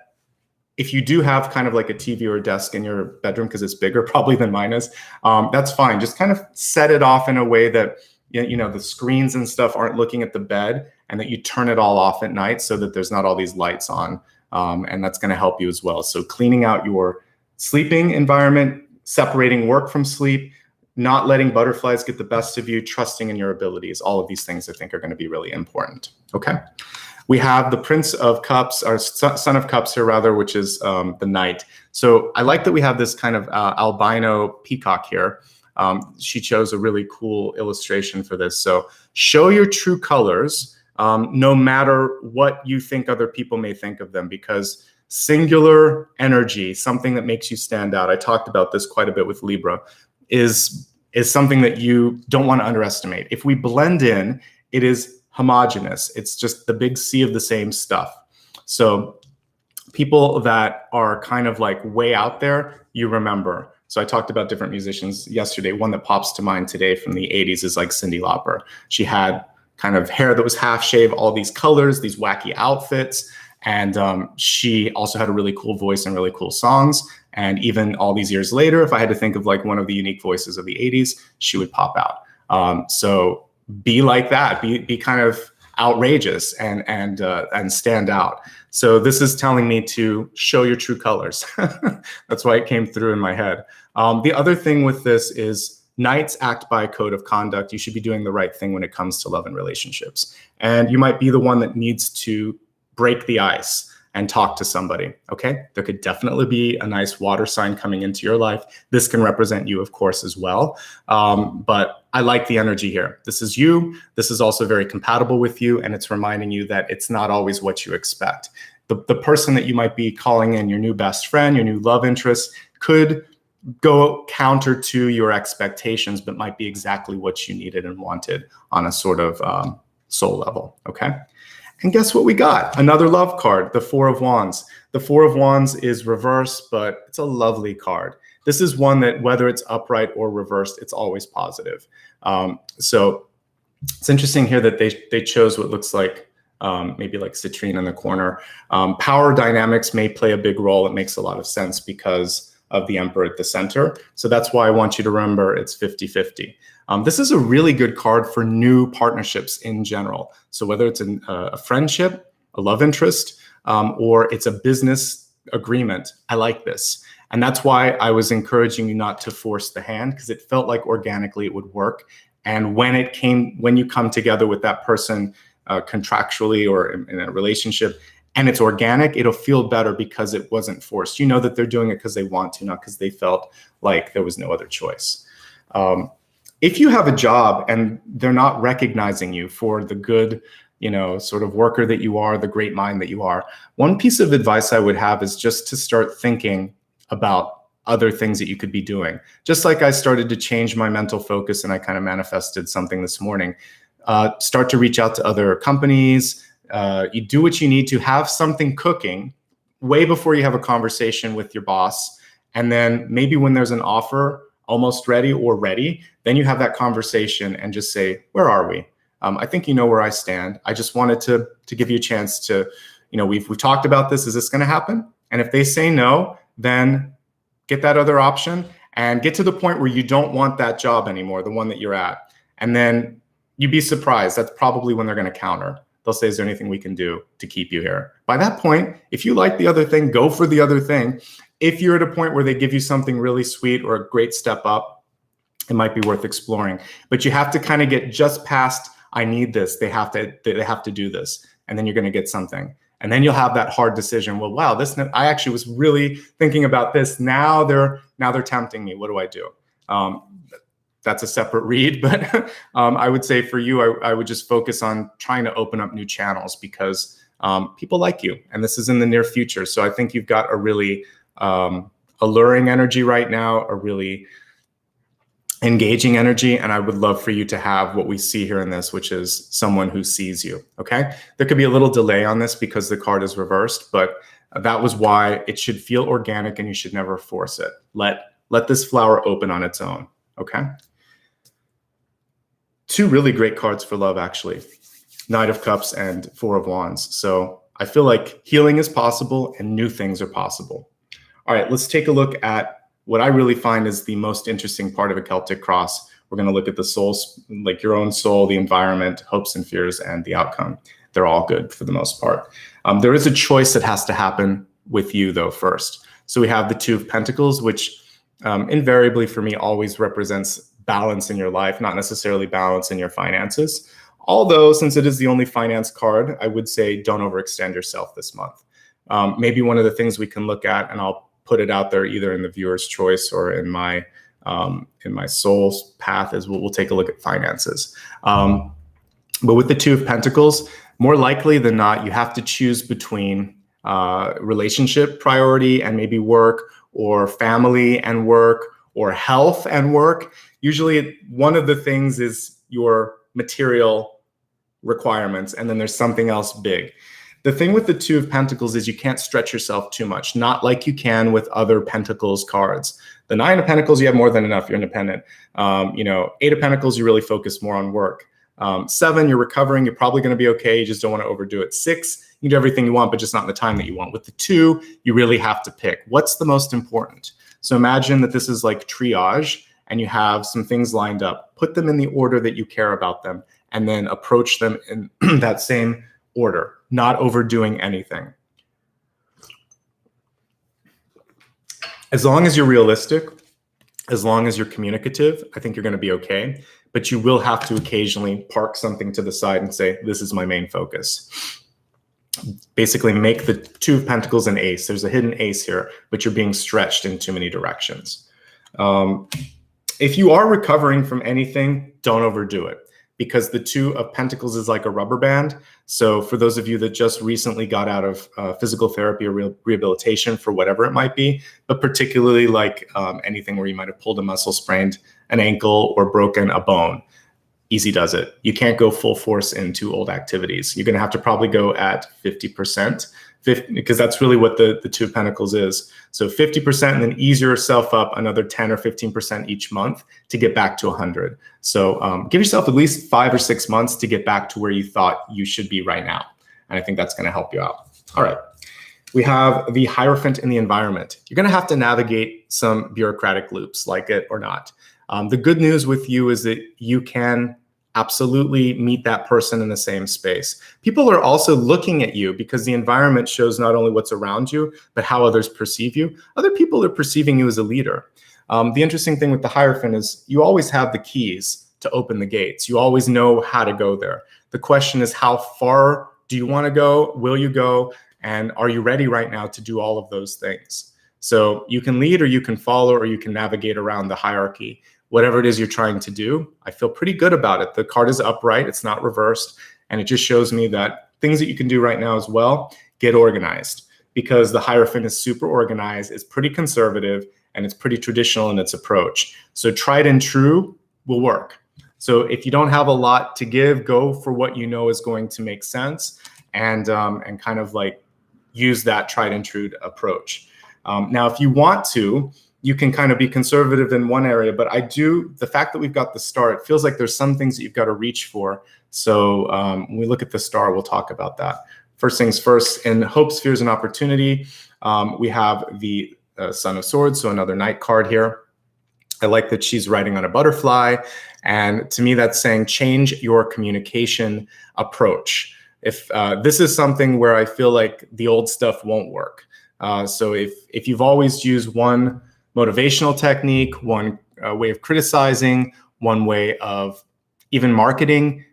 if you do have kind of like a TV or a desk in your bedroom, because it's bigger probably than mine is, that's fine. Just kind of set it off in a way that the screens and stuff aren't looking at the bed, and that you turn it all off at night so that there's not all these lights on. And that's going to help you as well. So cleaning out your sleeping environment, separating work from sleep, not letting butterflies get the best of you, trusting in your abilities. All of these things I think are going to be really important. Okay. We have the Prince of Cups, or Son of Cups here rather, which is the Knight. So I like that we have this kind of albino peacock here. She chose a really cool illustration for this. So show your true colors, no matter what you think other people may think of them, because singular energy, something that makes you stand out, I talked about this quite a bit with Libra, is something that you don't want to underestimate. If we blend in, it is homogeneous. It's just the big sea of the same stuff. So people that are kind of like way out there, you remember. So I talked about different musicians yesterday. One that pops to mind today from the 80s is like Cyndi Lauper. She had kind of hair that was half shaved, all these colors, these wacky outfits. And she also had a really cool voice and really cool songs. And even all these years later, if I had to think of like one of the unique voices of the 80s, she would pop out. So be like that, be kind of outrageous and stand out. So this is telling me to show your true colors. That's why it came through in my head. The other thing with this is Knights act by a code of conduct. You should be doing the right thing when it comes to love and relationships. And you might be the one that needs to break the ice and talk to somebody, okay? There could definitely be a nice water sign coming into your life. This can represent you, of course, as well. But I like the energy here. This is you. This is also very compatible with you, and it's reminding you that it's not always what you expect. The person that you might be calling in your new best friend, your new love interest, could go counter to your expectations, but might be exactly what you needed and wanted on a sort of soul level, okay? And guess what we got? Another love card, the Four of Wands. The Four of Wands is reversed, but it's a lovely card. This is one that whether it's upright or reversed, it's always positive. So it's interesting here that they chose what looks like maybe like citrine in the corner. Power dynamics may play a big role. It makes a lot of sense because of the Emperor at the center. So that's why I want you to remember it's 50-50. This is a really good card for new partnerships in general. So whether it's a friendship, a love interest, or it's a business agreement, I like this. And that's why I was encouraging you not to force the hand, because it felt like organically it would work. And when you come together with that person contractually or in a relationship, and it's organic, it'll feel better because it wasn't forced. You know that they're doing it because they want to, not because they felt like there was no other choice. If you have a job and they're not recognizing you for the good, sort of worker that you are, the great mind that you are, one piece of advice I would have is just to start thinking about other things that you could be doing. Just like I started to change my mental focus and I kind of manifested something this morning. Start to reach out to other companies. You do what you need to have something cooking way before you have a conversation with your boss. And then maybe when there's an offer almost ready or ready, then you have that conversation and just say, where are we? I think you know where I stand. I just wanted to give you a chance to, we've talked about this. Is this going to happen? And if they say no, then get that other option and get to the point where you don't want that job anymore, the one that you're at. And then you'd be surprised. That's probably when they're going to counter. They'll say, is there anything we can do to keep you here? By that point, if you like the other thing, go for the other thing. If you're at a point where they give you something really sweet or a great step up, it might be worth exploring. But you have to kind of get just past, I need this. They have to do this. And then you're going to get something. And then you'll have that hard decision. Well, wow, I actually was really thinking about this. Now they're tempting me. What do I do? That's a separate read, but I would say for you, I would just focus on trying to open up new channels because people like you, and this is in the near future. So I think you've got a really alluring energy right now, a really engaging energy, and I would love for you to have what we see here in this, which is someone who sees you, okay? There could be a little delay on this because the card is reversed, but that was why it should feel organic and you should never force it. Let this flower open on its own, okay? Two really great cards for love, actually. Knight of Cups and Four of Wands. So I feel like healing is possible and new things are possible. All right, let's take a look at what I really find is the most interesting part of a Celtic Cross. We're going to look at the soul, like your own soul, the environment, hopes and fears, and the outcome. They're all good for the most part. There is a choice that has to happen with you, though, first. So we have the Two of Pentacles, which invariably for me always represents balance in your life, not necessarily balance in your finances. Although, since it is the only finance card, I would say don't overextend yourself this month. Maybe one of the things we can look at, and I'll put it out there either in the viewer's choice or in my soul's path, is we'll take a look at finances. But with the Two of Pentacles, more likely than not, you have to choose between relationship priority and maybe work, or family and work, or health and work. Usually one of the things is your material requirements, and then there's something else big. The thing with the Two of Pentacles is you can't stretch yourself too much, not like you can with other Pentacles cards. The Nine of Pentacles, you have more than enough, you're independent. Eight of Pentacles, you really focus more on work. Seven, you're recovering, you're probably gonna be okay, you just don't wanna overdo it. Six, you can do everything you want, but just not in the time that you want. With the two, you really have to pick. What's the most important? So imagine that this is like triage, and you have some things lined up. Put them in the order that you care about them, and then approach them in that same order, not overdoing anything. As long as you're realistic, as long as you're communicative, I think you're going to be okay. But you will have to occasionally park something to the side and say, this is my main focus. Basically make the Two of Pentacles an ace. There's a hidden ace here, but you're being stretched in too many directions. If you are recovering from anything, don't overdo it, because the Two of Pentacles is like a rubber band. So for those of you that just recently got out of physical therapy or rehabilitation for whatever it might be, but particularly like anything where you might have pulled a muscle, sprained an ankle, or broken a bone, easy does it. You can't go full force into old activities. You're going to have to probably go at 50%, because that's really what the Two of Pentacles is. So 50%, and then ease yourself up another 10 or 15% each month to get back to 100. So give yourself at least 5 or 6 months to get back to where you thought you should be right now. And I think that's going to help you out. All right. We have the Hierophant in the environment. You're going to have to navigate some bureaucratic loops, like it or not. The good news with you is that you can absolutely meet that person in the same space. People are also looking at you because the environment shows not only what's around you, but how others perceive you. Other people are perceiving you as a leader. The interesting thing with the Hierophant is you always have the keys to open the gates. You always know how to go there. The question is, how far do you want to go? Will you go? And are you ready right now to do all of those things? So you can lead or you can follow or you can navigate around the hierarchy. Whatever it is you're trying to do, I feel pretty good about it. The card is upright, it's not reversed. And it just shows me that things that you can do right now as well, get organized, because the Hierophant is super organized, it's pretty conservative, and it's pretty traditional in its approach. So tried and true will work. So if you don't have a lot to give, go for what you know is going to make sense, and kind of like use that tried and true approach. Now, if you want to, you can kind of be conservative in one area, but the fact that we've got the star, it feels like there's some things that you've got to reach for. So when we look at the star, we'll talk about that. First things first, in hopes, fears, and opportunity, we have the Son of Swords, so another knight card here. I like that she's riding on a butterfly. And to me, that's saying change your communication approach. If this is something where I feel like the old stuff won't work. So if you've always used one motivational technique, one way of criticizing, one way of even marketing,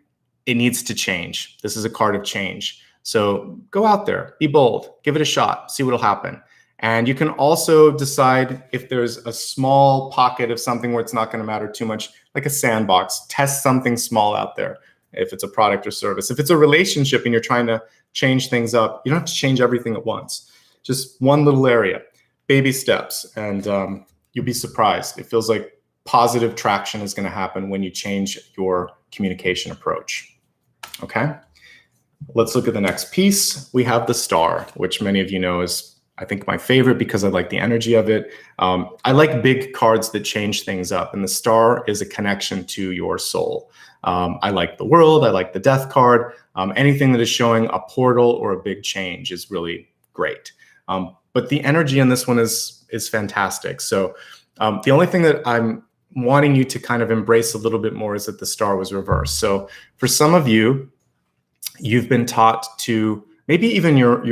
it needs to change. This is a card of change. So go out there, be bold, give it a shot, see what'll happen. And you can also decide if there's a small pocket of something where it's not going to matter too much, like a sandbox, test something small out there. If it's a product or service, if it's a relationship and you're trying to change things up, you don't have to change everything at once. Just one little area, baby steps, and you'll be surprised. It feels like positive traction is going to happen when you change your communication approach. Okay, let's look at the next piece. We have the star, which many of you know is, I think, my favorite because I like the energy of it. I like big cards that change things up, and the star is a connection to your soul. I like the world, I like the death card. Anything that is showing a portal or a big change is really great. But the energy in this one is fantastic. So the only thing that I'm wanting you to kind of embrace a little bit more is that the star was reversed. So for some of you, you've been taught to, maybe even your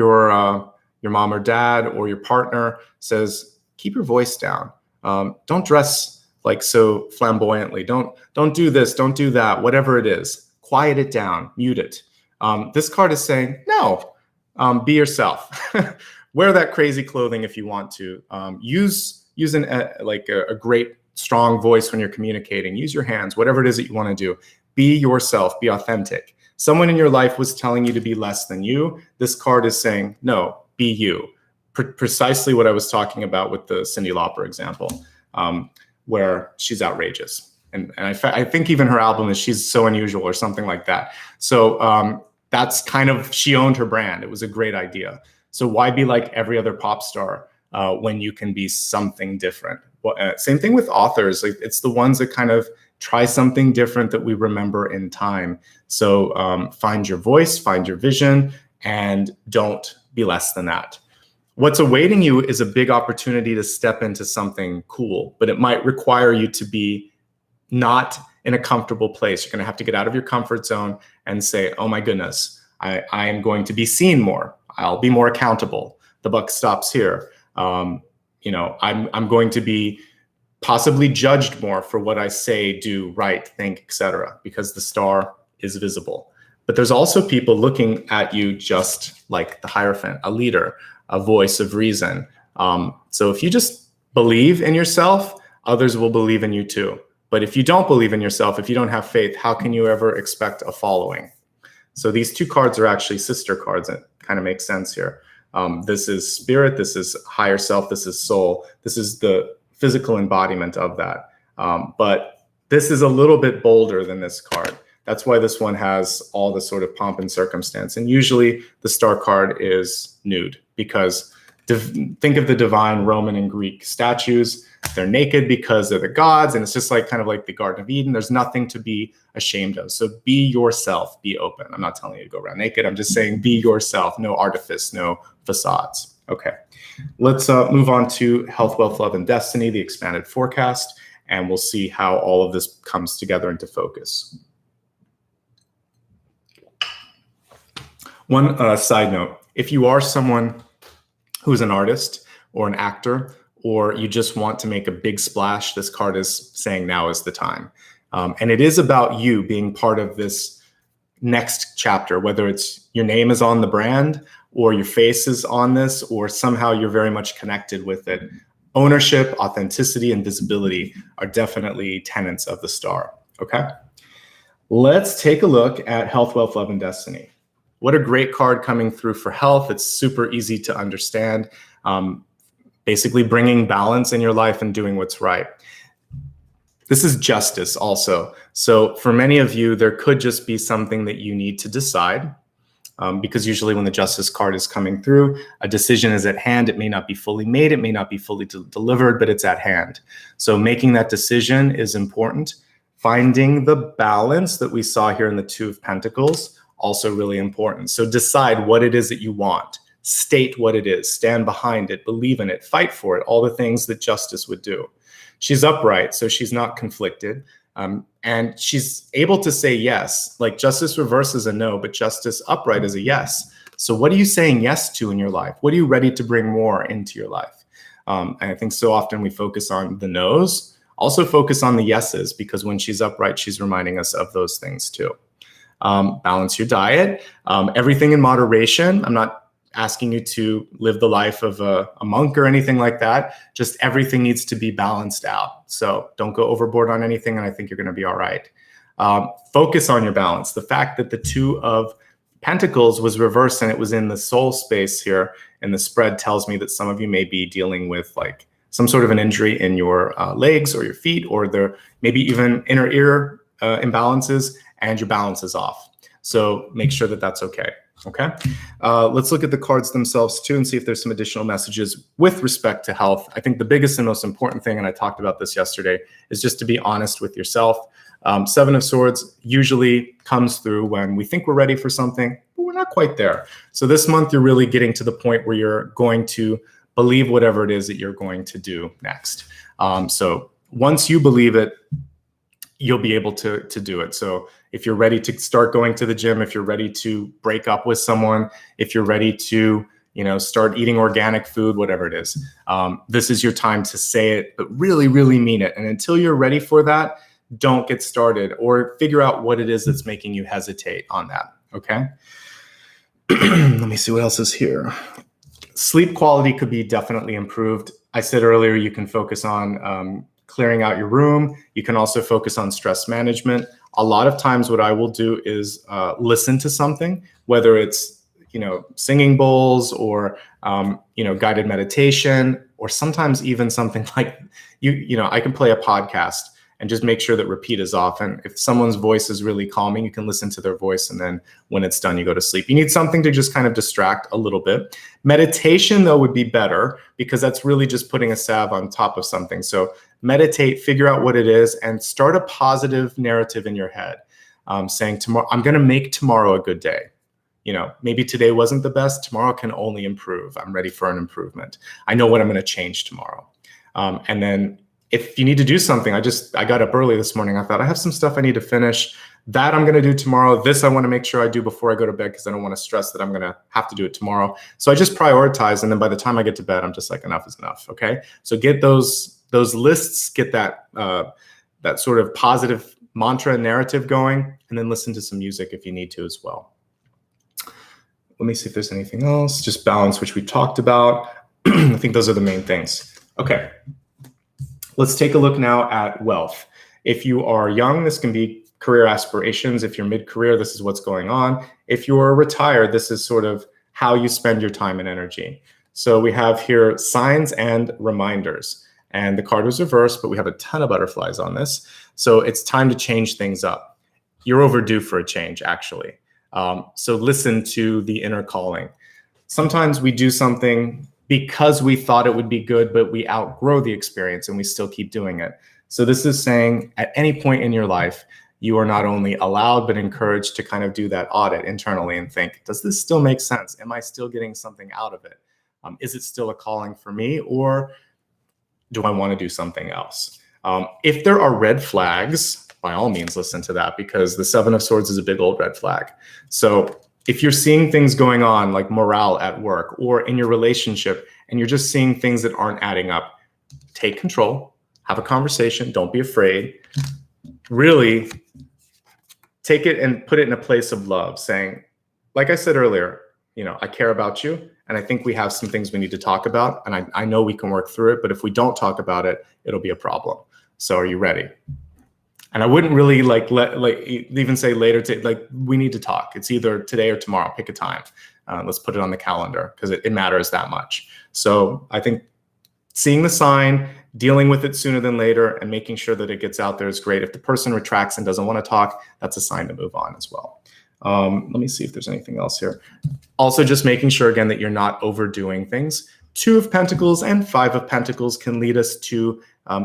mom or dad or your partner says, keep your voice down. Don't dress like so flamboyantly. Don't do this, don't do that, whatever it is. Quiet it down, mute it. This card is saying, no, be yourself. Wear that crazy clothing if you want to. Use a great, strong voice when you're communicating. Use your hands, whatever it is that you want to do. Be yourself, be authentic. Someone in your life was telling you to be less than you. This card is saying, no, be you. Precisely what I was talking about with the Cyndi Lauper example, where she's outrageous. And I think even her album is She's So Unusual or something like that. So that's kind of, she owned her brand. It was a great idea. So why be like every other pop star when you can be something different? Well, same thing with authors. Like, it's the ones that kind of try something different that we remember in time. So find your voice, find your vision, and don't be less than that. What's awaiting you is a big opportunity to step into something cool, but it might require you to be not in a comfortable place. You're going to have to get out of your comfort zone and say, oh my goodness, I am going to be seen more. I'll be more accountable. The buck stops here. I'm going to be possibly judged more for what I say, do, write, think, etc., because the star is visible. But there's also people looking at you just like the Hierophant, a leader, a voice of reason. So if you just believe in yourself, others will believe in you too. But if you don't believe in yourself, if you don't have faith, how can you ever expect a following? So these two cards are actually sister cards. It kind of makes sense here. This is spirit, this is higher self, this is soul. This is the physical embodiment of that. But this is a little bit bolder than this card. That's why this one has all the sort of pomp and circumstance. And usually the star card is nude, because think of the divine Roman and Greek statues. They're naked because they're the gods, and it's just like kind of like the Garden of Eden. There's nothing to be ashamed of. So be yourself, be open. I'm not telling you to go around naked. I'm just saying be yourself, no artifice, no facades. Okay, let's move on to health, wealth, love, and destiny, the expanded forecast, and we'll see how all of this comes together into focus. One side note, if you are someone who's an artist or an actor, or you just want to make a big splash, this card is saying now is the time. And it is about you being part of this next chapter, whether it's your name is on the brand or your face is on this, or somehow you're very much connected with it. Ownership, authenticity, and visibility are definitely tenets of the star, okay? Let's take a look at health, wealth, love, and destiny. What a great card coming through for health. It's super easy to understand. Basically bringing balance in your life and doing what's right. This is justice also. So for many of you, there could just be something that you need to decide, because usually when the justice card is coming through, a decision is at hand. It may not be fully made, it may not be fully delivered, but it's at hand. So making that decision is important. Finding the balance that we saw here in the Two of Pentacles, also really important. So decide what it is that you want. State what it is, stand behind it, believe in it, fight for it, all the things that justice would do. She's upright, so she's not conflicted. And she's able to say yes. Like justice reverse is a no, but justice upright is a yes. So what are you saying yes to in your life? What are you ready to bring more into your life? And I think so often we focus on the no's, also focus on the yeses, because when she's upright, she's reminding us of those things too. Balance your diet, everything in moderation. I'm not asking you to live the life of a monk or anything like that. Just everything needs to be balanced out. So don't go overboard on anything, and I think you're going to be all right. Focus on your balance. The fact that the Two of Pentacles was reversed and it was in the soul space here in the spread tells me that some of you may be dealing with like some sort of an injury in your legs or your feet, or there maybe even inner ear imbalances, and your balance is off. So make sure that that's okay. Okay, let's look at the cards themselves too and see if there's some additional messages with respect to health. I think the biggest and most important thing, and I talked about this yesterday, is just to be honest with yourself. Seven of Swords usually comes through when we think we're ready for something, but we're not quite there. So this month, you're really getting to the point where you're going to believe whatever it is that you're going to do next. So once you believe it, you'll be able to do it. So if you're ready to start going to the gym, if you're ready to break up with someone, if you're ready to, start eating organic food, whatever it is, this is your time to say it, but really, really mean it. And until you're ready for that, don't get started, or figure out what it is that's making you hesitate on that. Okay. Let me see what else is here. Sleep quality could be definitely improved. I said earlier, you can focus on clearing out your room. You can also focus on stress management. A lot of times what I will do is listen to something, whether it's, singing bowls or, guided meditation, or sometimes even something like, I can play a podcast and just make sure that repeat is off. And if someone's voice is really calming, you can listen to their voice. And then when it's done, you go to sleep. You need something to just kind of distract a little bit. Meditation, though, would be better, because that's really just putting a salve on top of something. So meditate, figure out what it is, and start a positive narrative in your head, saying, tomorrow, I'm going to make tomorrow a good day. Maybe today wasn't the best. Tomorrow can only improve. I'm ready for an improvement. I know what I'm going to change tomorrow. And then if you need to do something, I got up early this morning. I thought I have some stuff I need to finish. That I'm going to do tomorrow. This I want to make sure I do before I go to bed, because I don't want to stress that I'm going to have to do it tomorrow. So I just prioritize. And then by the time I get to bed, I'm just like, enough is enough. Okay. So get those lists, get that sort of positive mantra narrative going, and then listen to some music if you need to as well. Let me see if there's anything else. Just balance, which we talked about. I think those are the main things. Okay. Let's take a look now at wealth. If you are young, this can be career aspirations. If you're mid-career, this is what's going on. If you're retired, this is sort of how you spend your time and energy. So we have here signs and reminders. And the card was reversed, but we have a ton of butterflies on this. So it's time to change things up. You're overdue for a change, actually. So listen to the inner calling. Sometimes we do something because we thought it would be good, but we outgrow the experience and we still keep doing it. So this is saying at any point in your life, you are not only allowed, but encouraged to kind of do that audit internally and think, does this still make sense? Am I still getting something out of it? Is it still a calling for me, or do I want to do something else? If there are red flags, by all means, listen to that, because the Seven of Swords is a big old red flag. So if you're seeing things going on like morale at work or in your relationship, and you're just seeing things that aren't adding up, take control, have a conversation, don't be afraid. Really take it and put it in a place of love, saying, like I said earlier, I care about you, and I think we have some things we need to talk about, and I know we can work through it, but if we don't talk about it, it'll be a problem. So are you ready? And I wouldn't really even say later, we need to talk. It's either today or tomorrow, pick a time. Let's put it on the calendar because it matters that much. So I think seeing the sign, dealing with it sooner than later, and making sure that it gets out there is great. If the person retracts and doesn't want to talk, that's a sign to move on as well. Let me see if there's anything else here. Also, just making sure, again, that you're not overdoing things. 2 of Pentacles and 5 of Pentacles can lead us to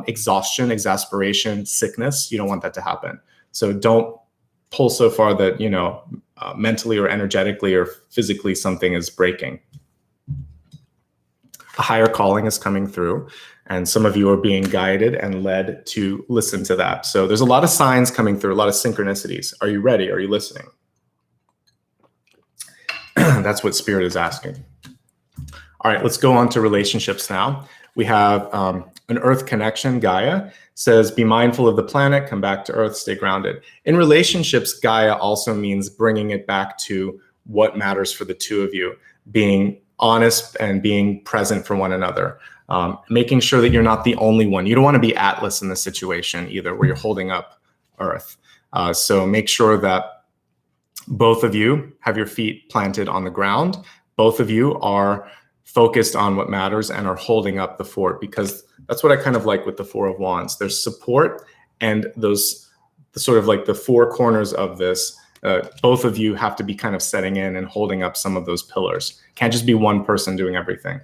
exhaustion, exasperation, sickness. You don't want that to happen. So don't pull so far that, mentally or energetically or physically something is breaking. A higher calling is coming through, and some of you are being guided and led to listen to that. So there's a lot of signs coming through, a lot of synchronicities. Are you ready? Are you listening? That's what Spirit is asking. All right, let's go on to relationships now. We have an Earth connection. Gaia says, be mindful of the planet, come back to Earth, stay grounded. In relationships, Gaia also means bringing it back to what matters for the two of you, being honest and being present for one another, making sure that you're not the only one. You don't want to be Atlas in this situation either, where you're holding up Earth. So make sure that both of you have your feet planted on the ground. Both of you are focused on what matters and are holding up the fort, because that's what I kind of like with the 4 of Wands. There's support, and those sort of like the 4 corners of this, both of you have to be kind of setting in and holding up some of those pillars. Can't just be one person doing everything.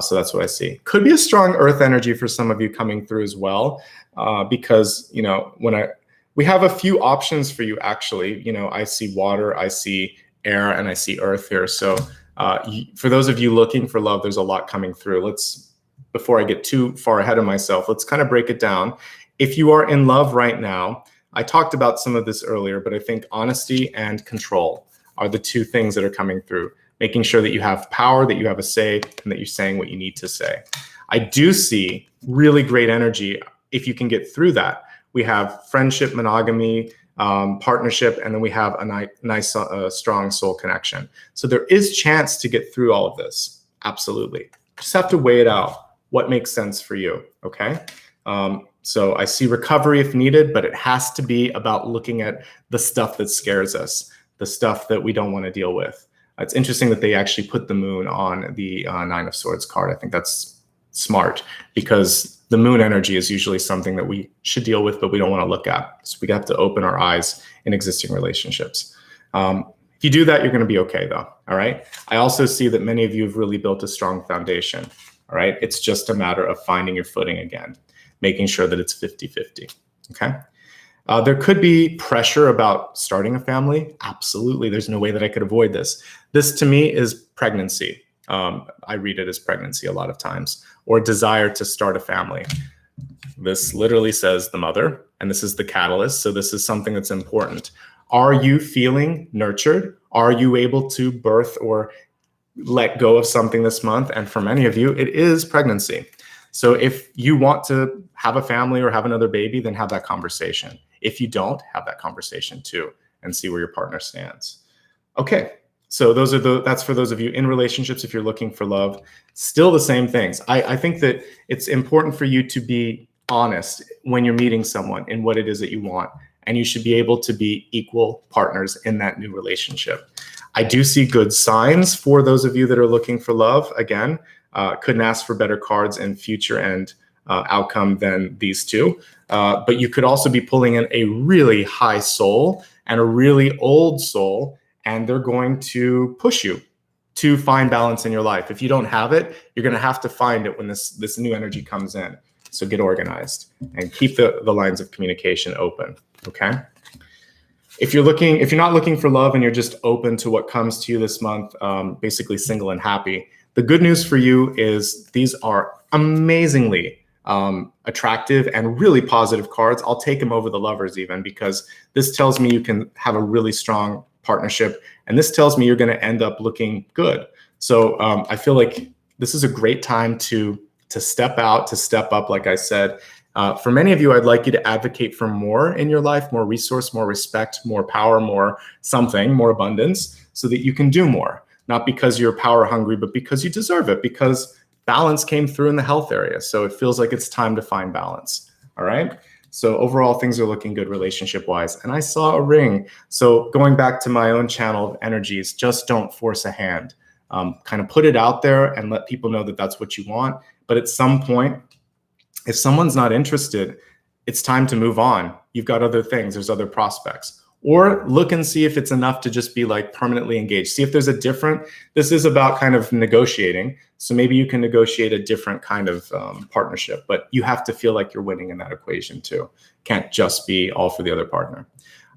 So that's what I see. Could be a strong Earth energy for some of you coming through as well, because, we have a few options for you, actually. I see water, I see air, and I see earth here. So for those of you looking for love, there's a lot coming through. Before I get too far ahead of myself, let's kind of break it down. If you are in love right now, I talked about some of this earlier, but I think honesty and control are the 2 things that are coming through. Making sure that you have power, that you have a say, and that you're saying what you need to say. I do see really great energy if you can get through that. We have friendship, monogamy, partnership, and then we have a nice, strong soul connection. So there is chance to get through all of this. Absolutely. Just have to weigh it out. What makes sense for you, okay? So I see recovery if needed, but it has to be about looking at the stuff that scares us, the stuff that we don't want to deal with. It's interesting that they actually put the moon on the 9 of Swords card. I think that's smart, because the moon energy is usually something that we should deal with, but we don't want to look at. So we have to open our eyes in existing relationships. If you do that, you're going to be okay, though. All right. I also see that many of you have really built a strong foundation. All right. It's just a matter of finding your footing again, making sure that it's 50-50. Okay. There could be pressure about starting a family. Absolutely. There's no way that I could avoid this. This to me is pregnancy. I read it as pregnancy a lot of times, or desire to start a family. This literally says the mother, and this is the catalyst. So this is something that's important. Are you feeling nurtured? Are you able to birth or let go of something this month? And for many of you, it is pregnancy. So if you want to have a family or have another baby, then have that conversation. If you don't, have that conversation too, and see where your partner stands. Okay. So that's for those of you in relationships. If you're looking for love, still the same things. I think that it's important for you to be honest when you're meeting someone in what it is that you want, and you should be able to be equal partners in that new relationship. I do see good signs for those of you that are looking for love. Again, couldn't ask for better cards in future and outcome than these 2. But you could also be pulling in a really high soul and a really old soul, and they're going to push you to find balance in your life. If you don't have it, you're going to have to find it when this new energy comes in. So get organized and keep the lines of communication open, okay? If you're not looking for love and you're just open to what comes to you this month, basically single and happy, the good news for you is these are amazingly attractive and really positive cards. I'll take them over the Lovers even, because this tells me you can have a really strong partnership, and this tells me you're going to end up looking good. So I feel like this is a great time to step out, to step up, like I said, For many of you, I'd like you to advocate for more in your life, more resource, more respect, more power, more something, more abundance, so that you can do more. Not because you're power hungry, but because you deserve it, because balance came through in the health area. So it feels like it's time to find balance. All right. So overall, things are looking good relationship-wise. And I saw a ring. So going back to my own channel of energies, just don't force a hand. Kind of put it out there and let people know that that's what you want. But at some point, if someone's not interested, it's time to move on. You've got other things. There's other prospects. Or look and see if it's enough to just be like permanently engaged. See if there's a different, this is about kind of negotiating. So maybe you can negotiate a different kind of partnership, but you have to feel like you're winning in that equation too. Can't just be all for the other partner.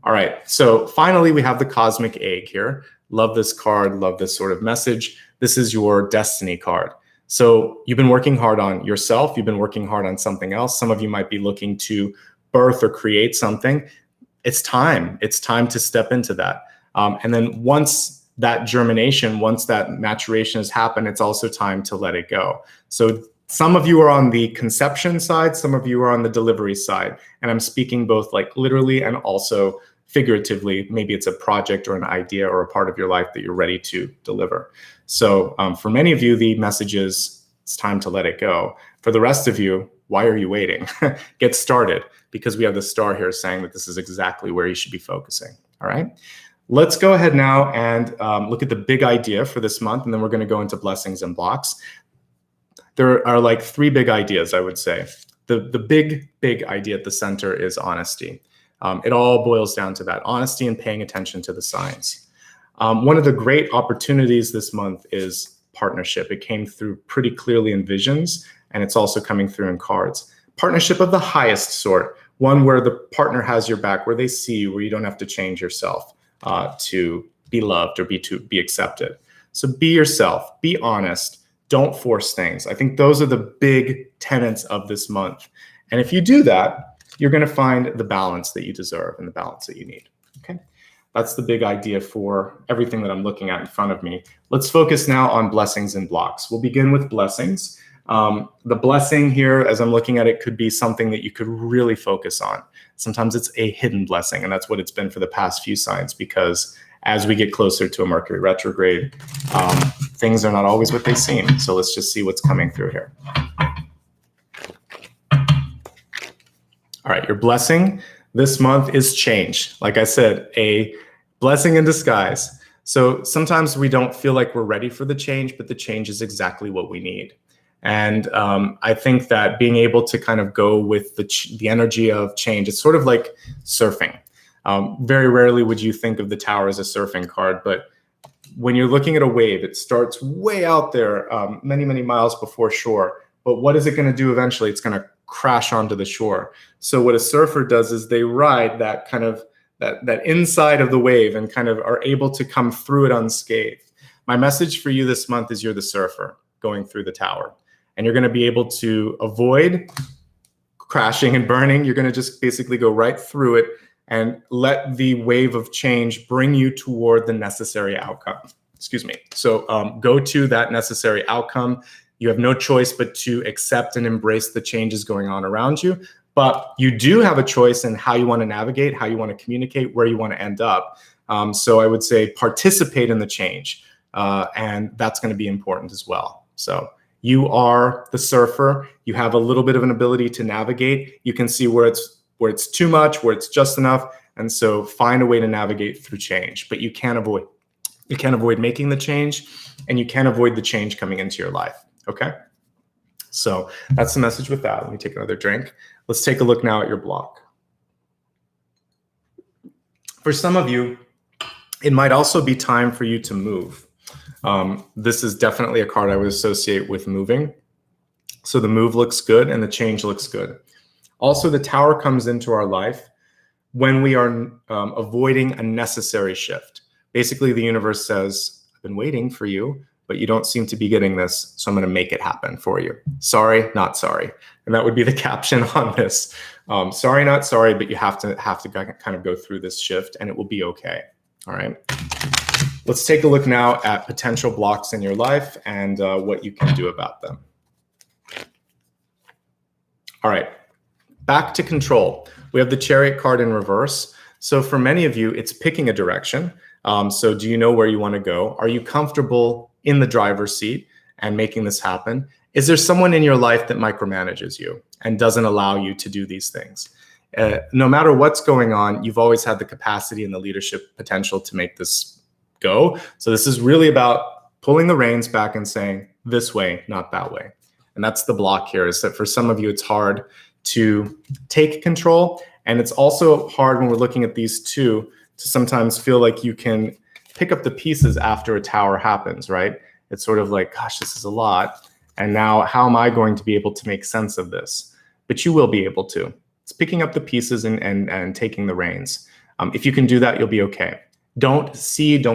All right, so finally we have the cosmic egg here. Love this card, love this sort of message. This is your destiny card. So you've been working hard on yourself. You've been working hard on something else. Some of you might be looking to birth or create something. It's time to step into that. And then once that germination, once that maturation has happened, it's also time to let it go. So some of you are on the conception side, some of you are on the delivery side. And I'm speaking both like literally and also figuratively. Maybe it's a project or an idea or a part of your life that you're ready to deliver. So for many of you, the message is it's time to let it go. For the rest of you, why are you waiting? Get started, because we have the star here saying that this is exactly where you should be focusing. All right. Let's go ahead now and look at the big idea for this month, and then we're going to go into blessings and blocks. There are like three big ideas, I would say. The big idea at the center is honesty. It all boils down to that, honesty and paying attention to the signs. One of the great opportunities this month is partnership. It came through pretty clearly in visions, and it's also coming through in cards. Partnership of the highest sort, one where the partner has your back, where they see you, where you don't have to change yourself to be loved or be accepted. So be yourself, be honest, don't force things. I think those are the big tenets of this month. And if you do that, you're going to find the balance that you deserve and the balance that you need. Okay, that's the big idea for everything that I'm looking at in front of me. Let's focus now on blessings and blocks. We'll begin with blessings. The blessing here, as I'm looking at it, could be something that you could really focus on. Sometimes it's a hidden blessing, and that's what it's been for the past few signs, because as we get closer to a Mercury retrograde, things are not always what they seem. So let's just see what's coming through here. All right, your blessing this month is change. Like I said, a blessing in disguise. So sometimes we don't feel like we're ready for the change, but the change is exactly what we need. And I think that being able to kind of go with the energy of change, it's sort of like surfing. Very rarely would you think of the Tower as a surfing card, but when you're looking at a wave, it starts way out there, many, many miles before shore. But what is it going to do eventually? It's going to crash onto the shore. So what a surfer does is they ride that kind of that inside of the wave and kind of are able to come through it unscathed. My message for you this month is you're the surfer going through the Tower. And you're going to be able to avoid crashing and burning. You're going to just basically go right through it and let the wave of change bring you toward the necessary outcome. Excuse me. So go to that necessary outcome. You have no choice but to accept and embrace the changes going on around you. But you do have a choice in how you want to navigate, how you want to communicate, where you want to end up. So I would say participate in the change. And that's going to be important as well. So you are the surfer. You have a little bit of an ability to navigate. You can see where it's too much, where it's just enough. And so find a way to navigate through change. But you can't avoid making the change, and you can't avoid the change coming into your life. Okay? So that's the message with that. Let me take another drink. Let's take a look now at your block. For some of you, it might also be time for you to move. This is definitely a card I would associate with moving. So the move looks good and the change looks good. Also, the Tower comes into our life when we are avoiding a necessary shift. Basically, the universe says, I've been waiting for you, but you don't seem to be getting this, so I'm going to make it happen for you. Sorry, not sorry. And that would be the caption on this. Sorry, not sorry, but you have to kind of go through this shift, and it will be okay. All right. Let's take a look now at potential blocks in your life and what you can do about them. All right. Back to control. We have the Chariot card in reverse. So for many of you, it's picking a direction. So do you know where you want to go? Are you comfortable in the driver's seat and making this happen? Is there someone in your life that micromanages you and doesn't allow you to do these things? No matter what's going on, you've always had the capacity and the leadership potential to make this go. So this is really about pulling the reins back and saying this way, not that way. And that's the block here, is that for some of you, it's hard to take control. And it's also hard when we're looking at these two to sometimes feel like you can pick up the pieces after a tower happens, right? It's sort of like, gosh, this is a lot. And now how am I going to be able to make sense of this? But you will be able to. It's picking up the pieces and taking the reins. If you can do that, you'll be okay. Don't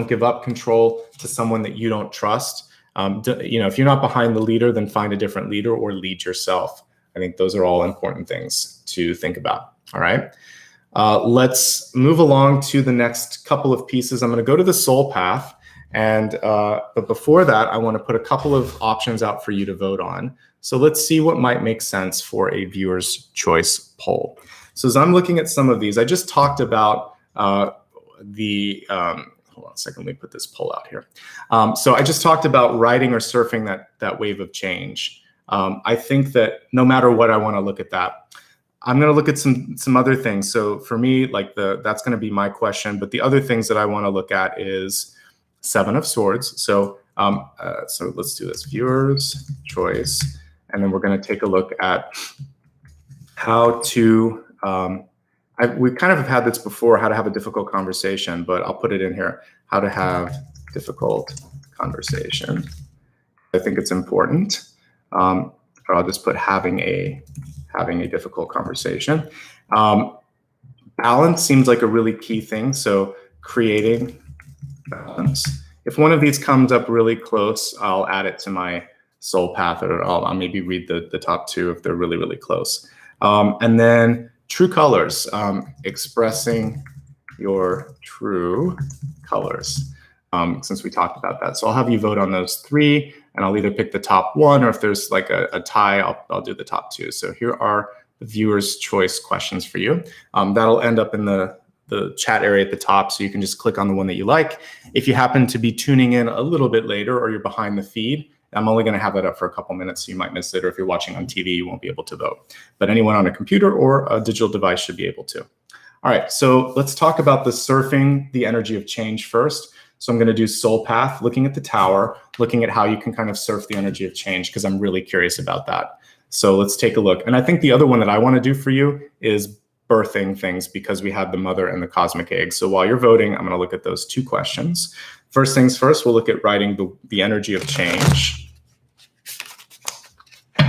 give up control to someone that you don't trust. If you're not behind the leader, then find a different leader or lead yourself. I think those are all important things to think about. All right. Let's move along to the next couple of pieces. I'm going to go to the soul path. But before that, I want to put a couple of options out for you to vote on. So let's see what might make sense for a viewer's choice poll. So as I'm looking at some of these, I just talked about hold on a second, let me put this poll out here. So I just talked about riding or surfing that wave of change. I think that no matter what, I want to look at that. I'm going to look at some other things. So for me, that's going to be my question. But the other things that I want to look at is Seven of Swords. So let's do this, viewer's choice. And then we're going to take a look at how to, we kind of have had this before, how to have a difficult conversation, but I'll put it in here, how to have difficult conversation. I think it's important. Or I'll just put having a difficult conversation. Balance seems like a really key thing. So creating balance. If one of these comes up really close, I'll add it to my soul path, or I'll maybe read the top two if they're really, really close. And then true colors, expressing your true colors, since we talked about that. So I'll have you vote on those three, and I'll either pick the top one, or if there's like a tie, I'll do the top two. So here are the viewer's choice questions for you. That'll end up in the chat area at the top, so you can just click on the one that you like. If you happen to be tuning in a little bit later, or you're behind the feed, I'm only going to have that up for a couple minutes, so you might miss it. Or if you're watching on TV, you won't be able to vote. But anyone on a computer or a digital device should be able to. All right, so let's talk about the surfing the energy of change first. So I'm going to do soul path, looking at the tower, looking at how you can kind of surf the energy of change, because I'm really curious about that. So let's take a look. And I think the other one that I want to do for you is birthing things, because we had the mother and the cosmic egg. So while you're voting, I'm going to look at those two questions. First things first, we'll look at writing the energy of change. All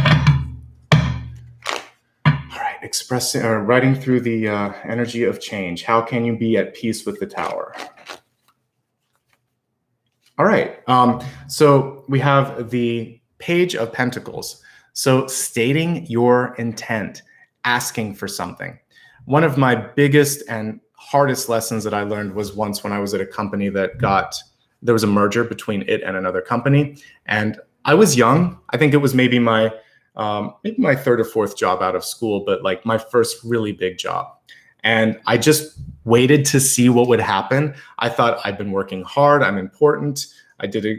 right, expressing or writing through the energy of change. How can you be at peace with the tower? All right, so we have the Page of Pentacles. So stating your intent, asking for something. One of my biggest and hardest lessons that I learned was once when I was at a company that there was a merger between it and another company. And I was young. I think it was maybe my third or fourth job out of school, but like my first really big job. And I just waited to see what would happen. I thought I'd been working hard. I'm important. I did it,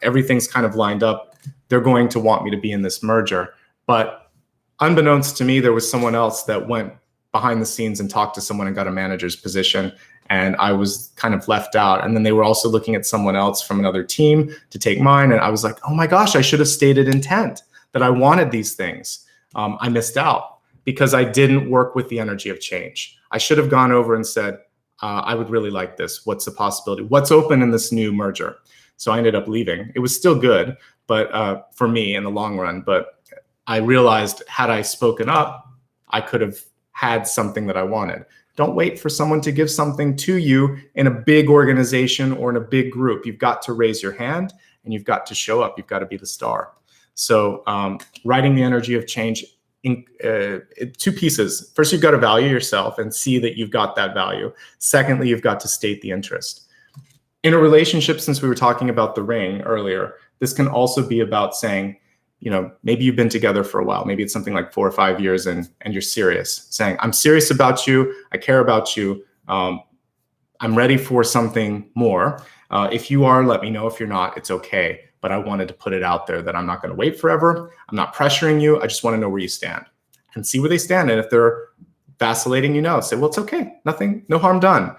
everything's kind of lined up. They're going to want me to be in this merger. But unbeknownst to me, there was someone else that went behind the scenes and talked to someone and got a manager's position. And I was kind of left out. And then they were also looking at someone else from another team to take mine. And I was like, oh my gosh, I should have stated intent that I wanted these things. I missed out because I didn't work with the energy of change. I should have gone over and said, I would really like this. What's the possibility? What's open in this new merger? So I ended up leaving. It was still good, but for me in the long run. But I realized had I spoken up, I could have had something that I wanted. Don't wait for someone to give something to you in a big organization or in a big group. You've got to raise your hand and you've got to show up. You've got to be the star. So writing the energy of change in two pieces. First, you've got to value yourself and see that you've got that value. Secondly, you've got to state the interest. In a relationship, since we were talking about the ring earlier, this can also be about saying, maybe you've been together for a while. Maybe it's something like 4 or 5 years and you're serious, saying, I'm serious about you. I care about you. I'm ready for something more. If you are, let me know. If you're not, it's okay. But I wanted to put it out there that I'm not going to wait forever. I'm not pressuring you. I just want to know where you stand and see where they stand. And if they're vacillating, say, well, it's okay. Nothing, no harm done.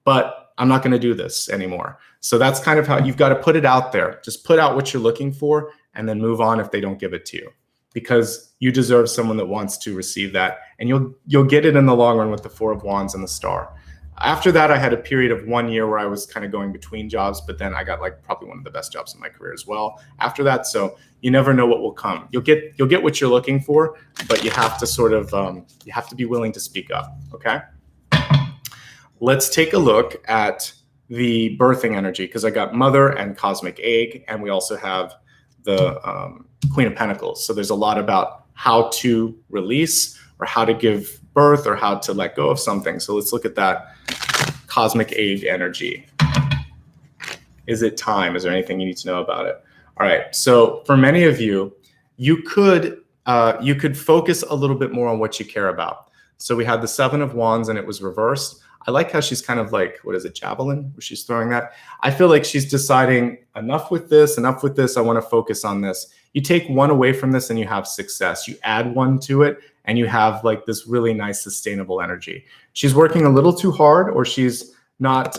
But I'm not going to do this anymore. So that's kind of how you've got to put it out there. Just put out what you're looking for and then move on if they don't give it to you, because you deserve someone that wants to receive that. And you'll get it in the long run with the 4 of Wands and the Star. After that, I had a period of 1 year where I was kind of going between jobs, but then I got like probably one of the best jobs in my career as well after that. So you never know what will come. You'll get what you're looking for, but you have to sort of, you have to be willing to speak up, okay? Let's take a look at the birthing energy, because I got Mother and Cosmic Egg, and we also have the Queen of Pentacles. So there's a lot about how to release or how to give birth or how to let go of something. So let's look at that Cosmic Egg energy. Is it time? Is there anything you need to know about it? All right. So for many of you, you could focus a little bit more on what you care about. So we had the 7 of Wands and it was reversed. I like how she's kind of like, what is it, javelin, where she's throwing that. I feel like she's deciding enough with this, I want to focus on this. You take one away from this and you have success. You add one to it and you have like this really nice sustainable energy. She's working a little too hard, or she's not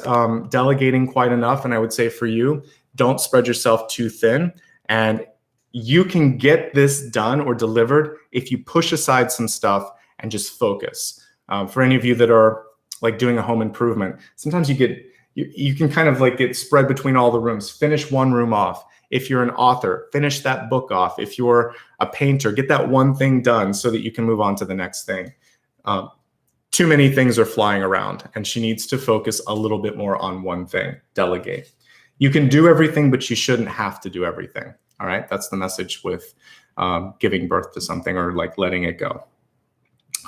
delegating quite enough. And I would say for you, don't spread yourself too thin. And you can get this done or delivered if you push aside some stuff and just focus. For any of you that are like doing a home improvement, sometimes you can kind of like get spread between all the rooms. Finish one room off. If you're an author, finish that book off. If you're a painter, get that one thing done so that you can move on to the next thing. Too many things are flying around, and she needs to focus a little bit more on one thing. Delegate. You can do everything, but you shouldn't have to do everything. All right, that's the message with giving birth to something or like letting it go.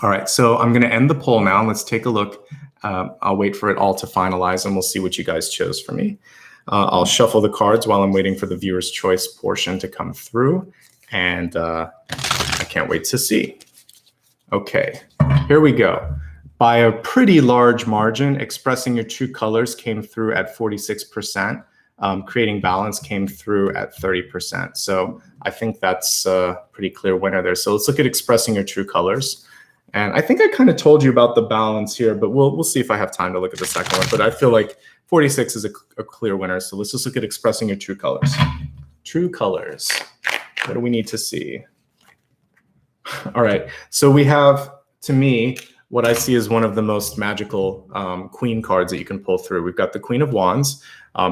All right, so I'm going to end the poll now. Let's take a look. I'll wait for it all to finalize, and we'll see what you guys chose for me. I'll shuffle the cards while I'm waiting for the viewer's choice portion to come through, and I can't wait to see. Okay, here we go. By a pretty large margin, expressing your true colors came through at 46%. Creating balance came through at 30%. So I think that's a pretty clear winner there. So let's look at expressing your true colors. And I think I kind of told you about the balance here, but we'll see if I have time to look at the second one. But I feel like 46 is a clear winner. So let's just look at expressing your true colors. True colors. What do we need to see? All right. So we have, to me, what I see is one of the most magical queen cards that you can pull through. We've got the Queen of Wands.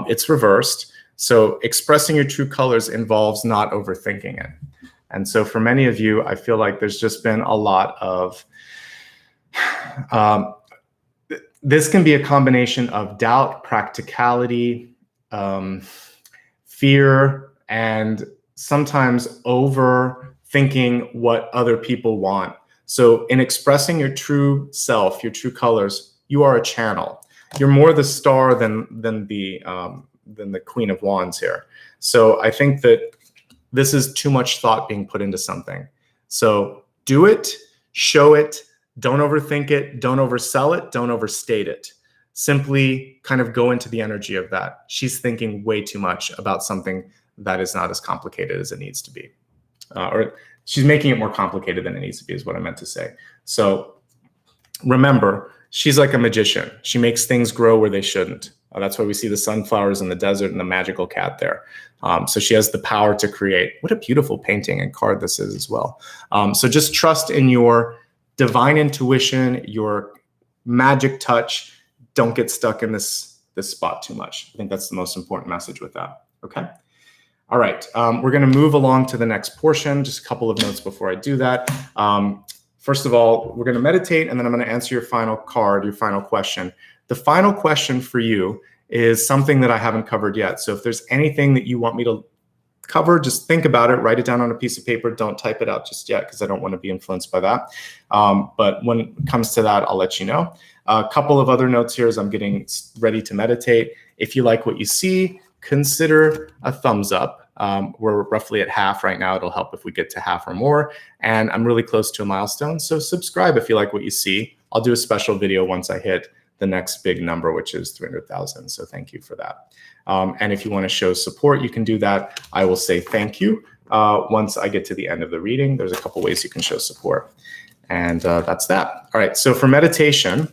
It's reversed. So expressing your true colors involves not overthinking it. And so for many of you, I feel like there's just been a lot of, this can be a combination of doubt, practicality, fear, and sometimes overthinking what other people want. So in expressing your true self, your true colors, you are a channel. You're more the star than the Queen of Wands here. So I think that this is too much thought being put into something. So do it, show it, don't overthink it, don't oversell it, don't overstate it. Simply kind of go into the energy of that. She's thinking way too much about something that is not as complicated as it needs to be. Or she's making it more complicated than it needs to be is what I meant to say. So remember, she's like a magician. She makes things grow where they shouldn't. That's why we see the sunflowers in the desert and the magical cat there. So she has the power to create. What a beautiful painting and card this is as well. So just trust in your divine intuition, your magic touch. Don't get stuck in this spot too much. I think that's the most important message with that. Okay. All right. We're going to move along to the next portion. Just a couple of notes before I do that. First of all, we're going to meditate, and then I'm going to answer your final card, your final question. The final question for you is something that I haven't covered yet. So if there's anything that you want me to cover, just think about it, write it down on a piece of paper. Don't type it out just yet because I don't want to be influenced by that. But when it comes to that, I'll let you know. A couple of other notes here as I'm getting ready to meditate. If you like what you see, consider a thumbs up. We're roughly at half right now. It'll help if we get to half or more. And I'm really close to a milestone. So subscribe if you like what you see. I'll do a special video once I hit the next big number, which is 300,000. So thank you for that. And if you want to show support, you can do that. I will say thank you once I get to the end of the reading. There's a couple ways you can show support. And that's that. All right, so for meditation,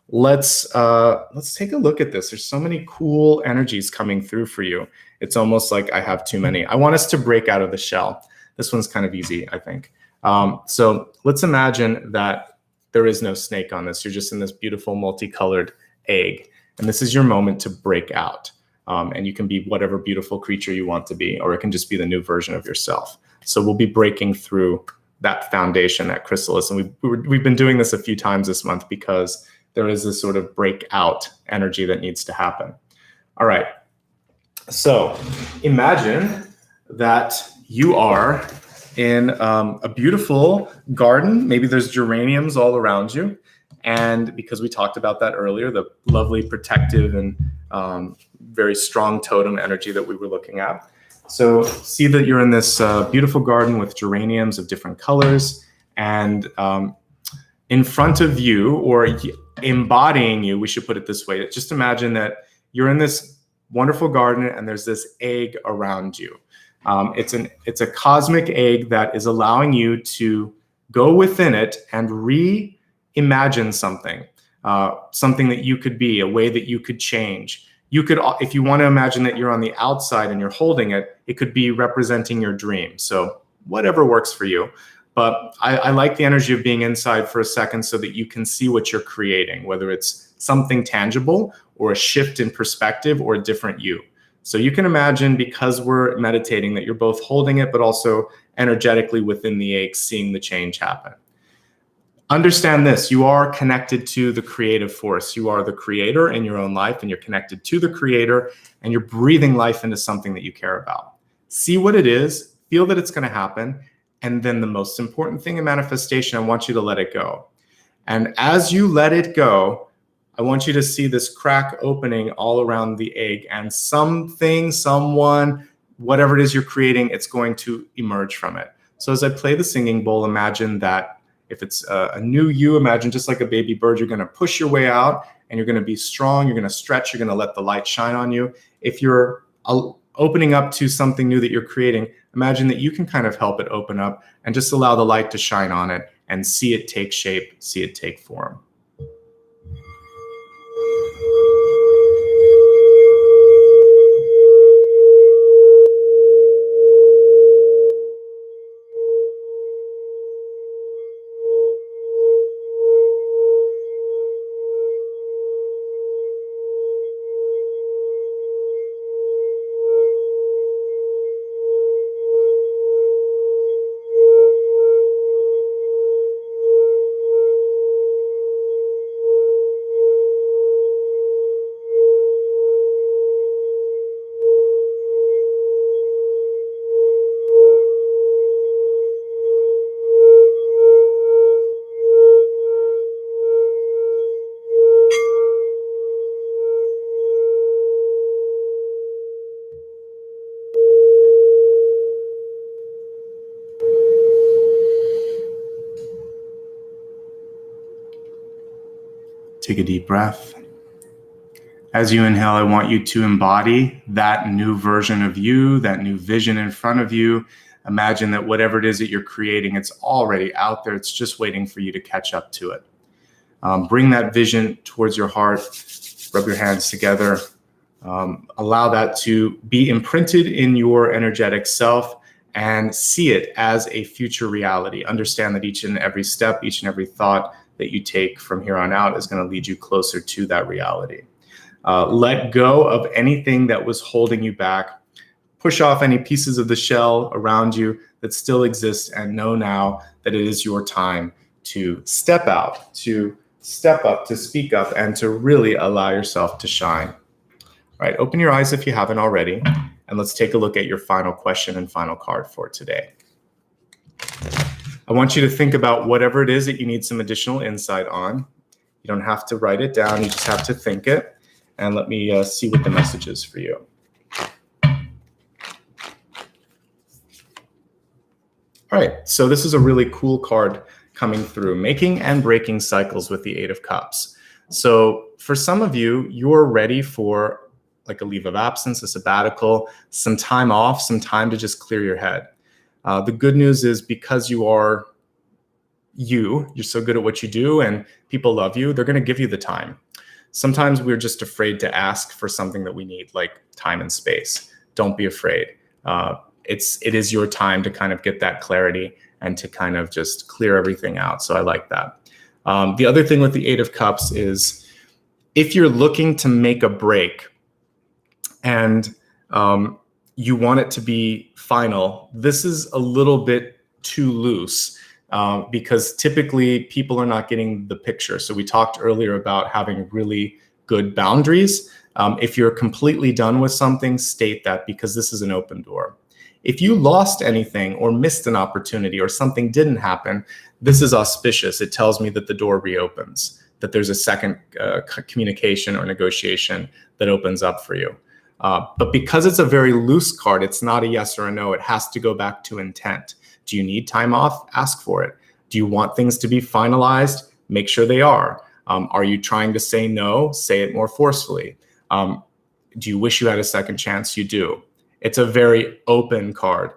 let's take a look at this. There's so many cool energies coming through for you. It's almost like I have too many. I want us to break out of the shell. This one's kind of easy, I think. So let's imagine that there is no snake on this. You're just in this beautiful multicolored egg. And this is your moment to break out. And you can be whatever beautiful creature you want to be, or it can just be the new version of yourself. So we'll be breaking through that foundation, that chrysalis. And we've been doing this a few times this month because there is this sort of breakout energy that needs to happen. All right. So imagine that you are in a beautiful garden. Maybe there's geraniums all around you. And because we talked about that earlier, the lovely protective and very strong totem energy that we were looking at. So see that you're in this beautiful garden with geraniums of different colors, and in front of you, or embodying you, we should put it this way. Just imagine that you're in this wonderful garden and there's this egg around you. It's a cosmic egg that is allowing you to go within it and reimagine something, something that you could be, a way that you could change. You could, if you want to imagine that you're on the outside and you're holding it, it could be representing your dream. So whatever works for you. But I like the energy of being inside for a second so that you can see what you're creating, whether it's something tangible or a shift in perspective or a different you. So you can imagine, because we're meditating, that you're both holding it, but also energetically within the egg, seeing the change happen. Understand this, you are connected to the creative force. You are the creator in your own life, and you're connected to the creator, and you're breathing life into something that you care about. See what it is, feel that it's going to happen, and then the most important thing in manifestation, I want you to let it go. And as you let it go, I want you to see this crack opening all around the egg, and something, someone, whatever it is you're creating, it's going to emerge from it. So as I play the singing bowl, imagine that if it's a new you, imagine just like a baby bird, you're going to push your way out and you're going to be strong. You're going to stretch. You're going to let the light shine on you. If you're opening up to something new that you're creating, imagine that you can kind of help it open up and just allow the light to shine on it and see it take shape, see it take form. Take a deep breath. As you inhale, I want you to embody that new version of you, that new vision in front of you. Imagine that whatever it is that you're creating, it's already out there. It's just waiting for you to catch up to it. Bring that vision towards your heart. Rub your hands together. Allow that to be imprinted in your energetic self and see it as a future reality. Understand that each and every step, each and every thought that you take from here on out is going to lead you closer to that reality. Let go of anything that was holding you back. Push off any pieces of the shell around you that still exist, and know now that it is your time to step out, to step up, to speak up, and to really allow yourself to shine. All right, open your eyes if you haven't already, and let's take a look at your final question and final card for today. I want you to think about whatever it is that you need some additional insight on. You don't have to write it down, you just have to think it. And let me see what the message is for you. All right, so this is a really cool card coming through, making and breaking cycles with the Eight of Cups. So for some of you, you're ready for like a leave of absence, a sabbatical, some time off, some time to just clear your head. The good news is because you're so good at what you do and people love you, they're going to give you the time. Sometimes we're just afraid to ask for something that we need, like time and space. Don't be afraid. It is your time to kind of get that clarity and to kind of just clear everything out. So I like that. The other thing with the Eight of Cups is if you're looking to make a break and you want it to be final, this is a little bit too loose because typically people are not getting the picture. So we talked earlier about having really good boundaries. If you're completely done with something, state that, because this is an open door. If you lost anything or missed an opportunity or something didn't happen, this is auspicious. It tells me that the door reopens, that there's a second communication or negotiation that opens up for you. But because it's a very loose card, it's not a yes or a no. It has to go back to intent. Do you need time off? Ask for it. Do you want things to be finalized? Make sure they are. Are you trying to say no? Say it more forcefully. Do you wish you had a second chance? You do. It's a very open card.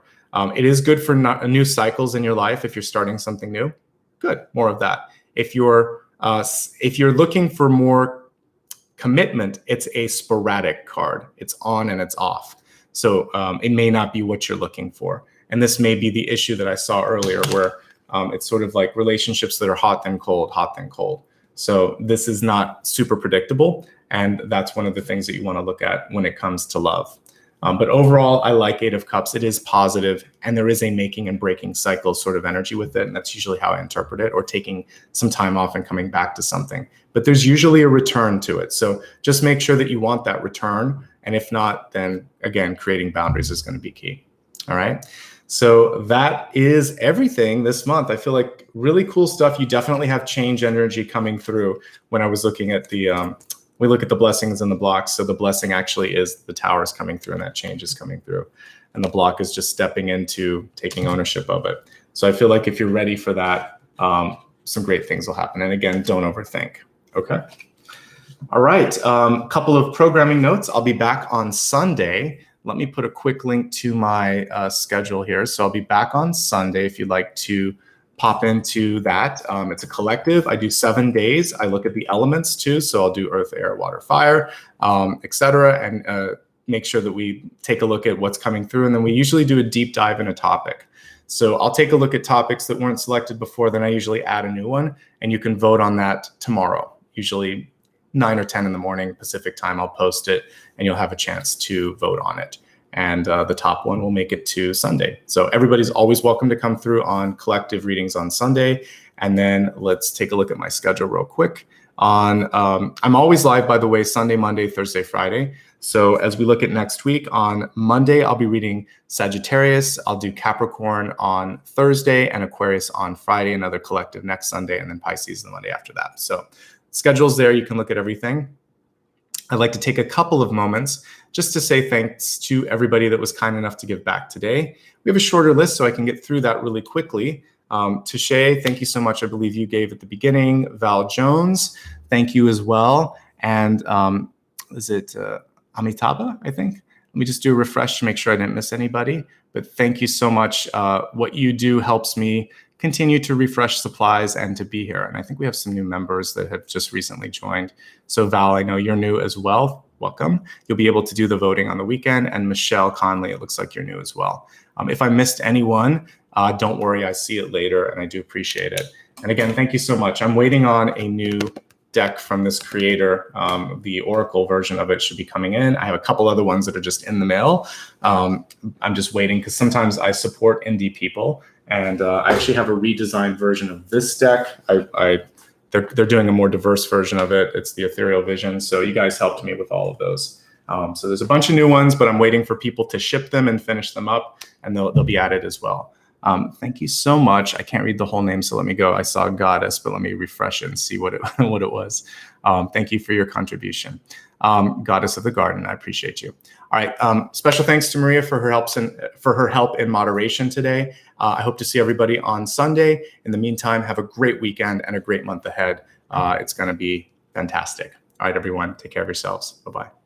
It is good for new cycles in your life. If you're starting something new, good, more of that. If you're looking for more commitment, it's a sporadic card. It's on and it's off. So it may not be what you're looking for. And this may be the issue that I saw earlier where it's sort of like relationships that are hot then cold, hot then cold. So this is not super predictable. And that's one of the things that you want to look at when it comes to love. But overall, I like Eight of Cups. It is positive, and there is a making and breaking cycle sort of energy with it. And that's usually how I interpret it, or taking some time off and coming back to something. But there's usually a return to it. So just make sure that you want that return. And if not, then again, creating boundaries is going to be key. All right. So that is everything this month. I feel like really cool stuff. You definitely have change energy coming through. When I was looking at we look at the blessings and the blocks. So the blessing actually is the towers coming through, and that change is coming through. And the block is just stepping into taking ownership of it. So I feel like if you're ready for that, some great things will happen. And again, don't overthink. Okay. All right. Couple of programming notes. I'll be back on Sunday. Let me put a quick link to my schedule here. So I'll be back on Sunday if you'd like to pop into that. It's a collective. I do 7 days. I look at the elements too. So I'll do earth, air, water, fire, etc. And make sure that we take a look at what's coming through. And then we usually do a deep dive in a topic. So I'll take a look at topics that weren't selected before. Then I usually add a new one. And you can vote on that tomorrow. Usually 9 or 10 in the morning Pacific time, I'll post it and you'll have a chance to vote on it. And the top one will make it to Sunday. So everybody's always welcome to come through on collective readings on Sunday. And then let's take a look at my schedule real quick. I'm always live, by the way, Sunday, Monday, Thursday, Friday. So as we look at next week, on Monday, I'll be reading Sagittarius. I'll do Capricorn on Thursday and Aquarius on Friday, another collective next Sunday, and then Pisces the Monday after that. So schedule's there. You can look at everything. I'd like to take a couple of moments just to say thanks to everybody that was kind enough to give back today. We have a shorter list, so I can get through that really quickly. To Shay, thank you so much. I believe you gave at the beginning. Val Jones, thank you as well. And is it Amitabha, I think? Let me just do a refresh to make sure I didn't miss anybody. But thank you so much. What you do helps me continue to refresh supplies and to be here. And I think we have some new members that have just recently joined. So Val, I know you're new as well. Welcome. You'll be able to do the voting on the weekend. And Michelle Conley, it looks like you're new as well. If I missed anyone, don't worry, I see it later and I do appreciate it. And again, thank you so much. I'm waiting on a new deck from this creator. The Oracle version of it should be coming in. I have a couple other ones that are just in the mail. I'm just waiting because sometimes I support indie people. And I actually have a redesigned version of this deck. They're doing a more diverse version of it. It's the Ethereal Vision. So you guys helped me with all of those. So there's a bunch of new ones, but I'm waiting for people to ship them and finish them up, and they'll be added as well. Thank you so much. I can't read the whole name, so let me go. I saw Goddess, but let me refresh it and see what it what it was. Thank you for your contribution. Goddess of the Garden, I appreciate you. All right, special thanks to Maria for her help in moderation today. I hope to see everybody on Sunday. In the meantime, have a great weekend and a great month ahead. It's going to be fantastic. All right, everyone, take care of yourselves. Bye-bye.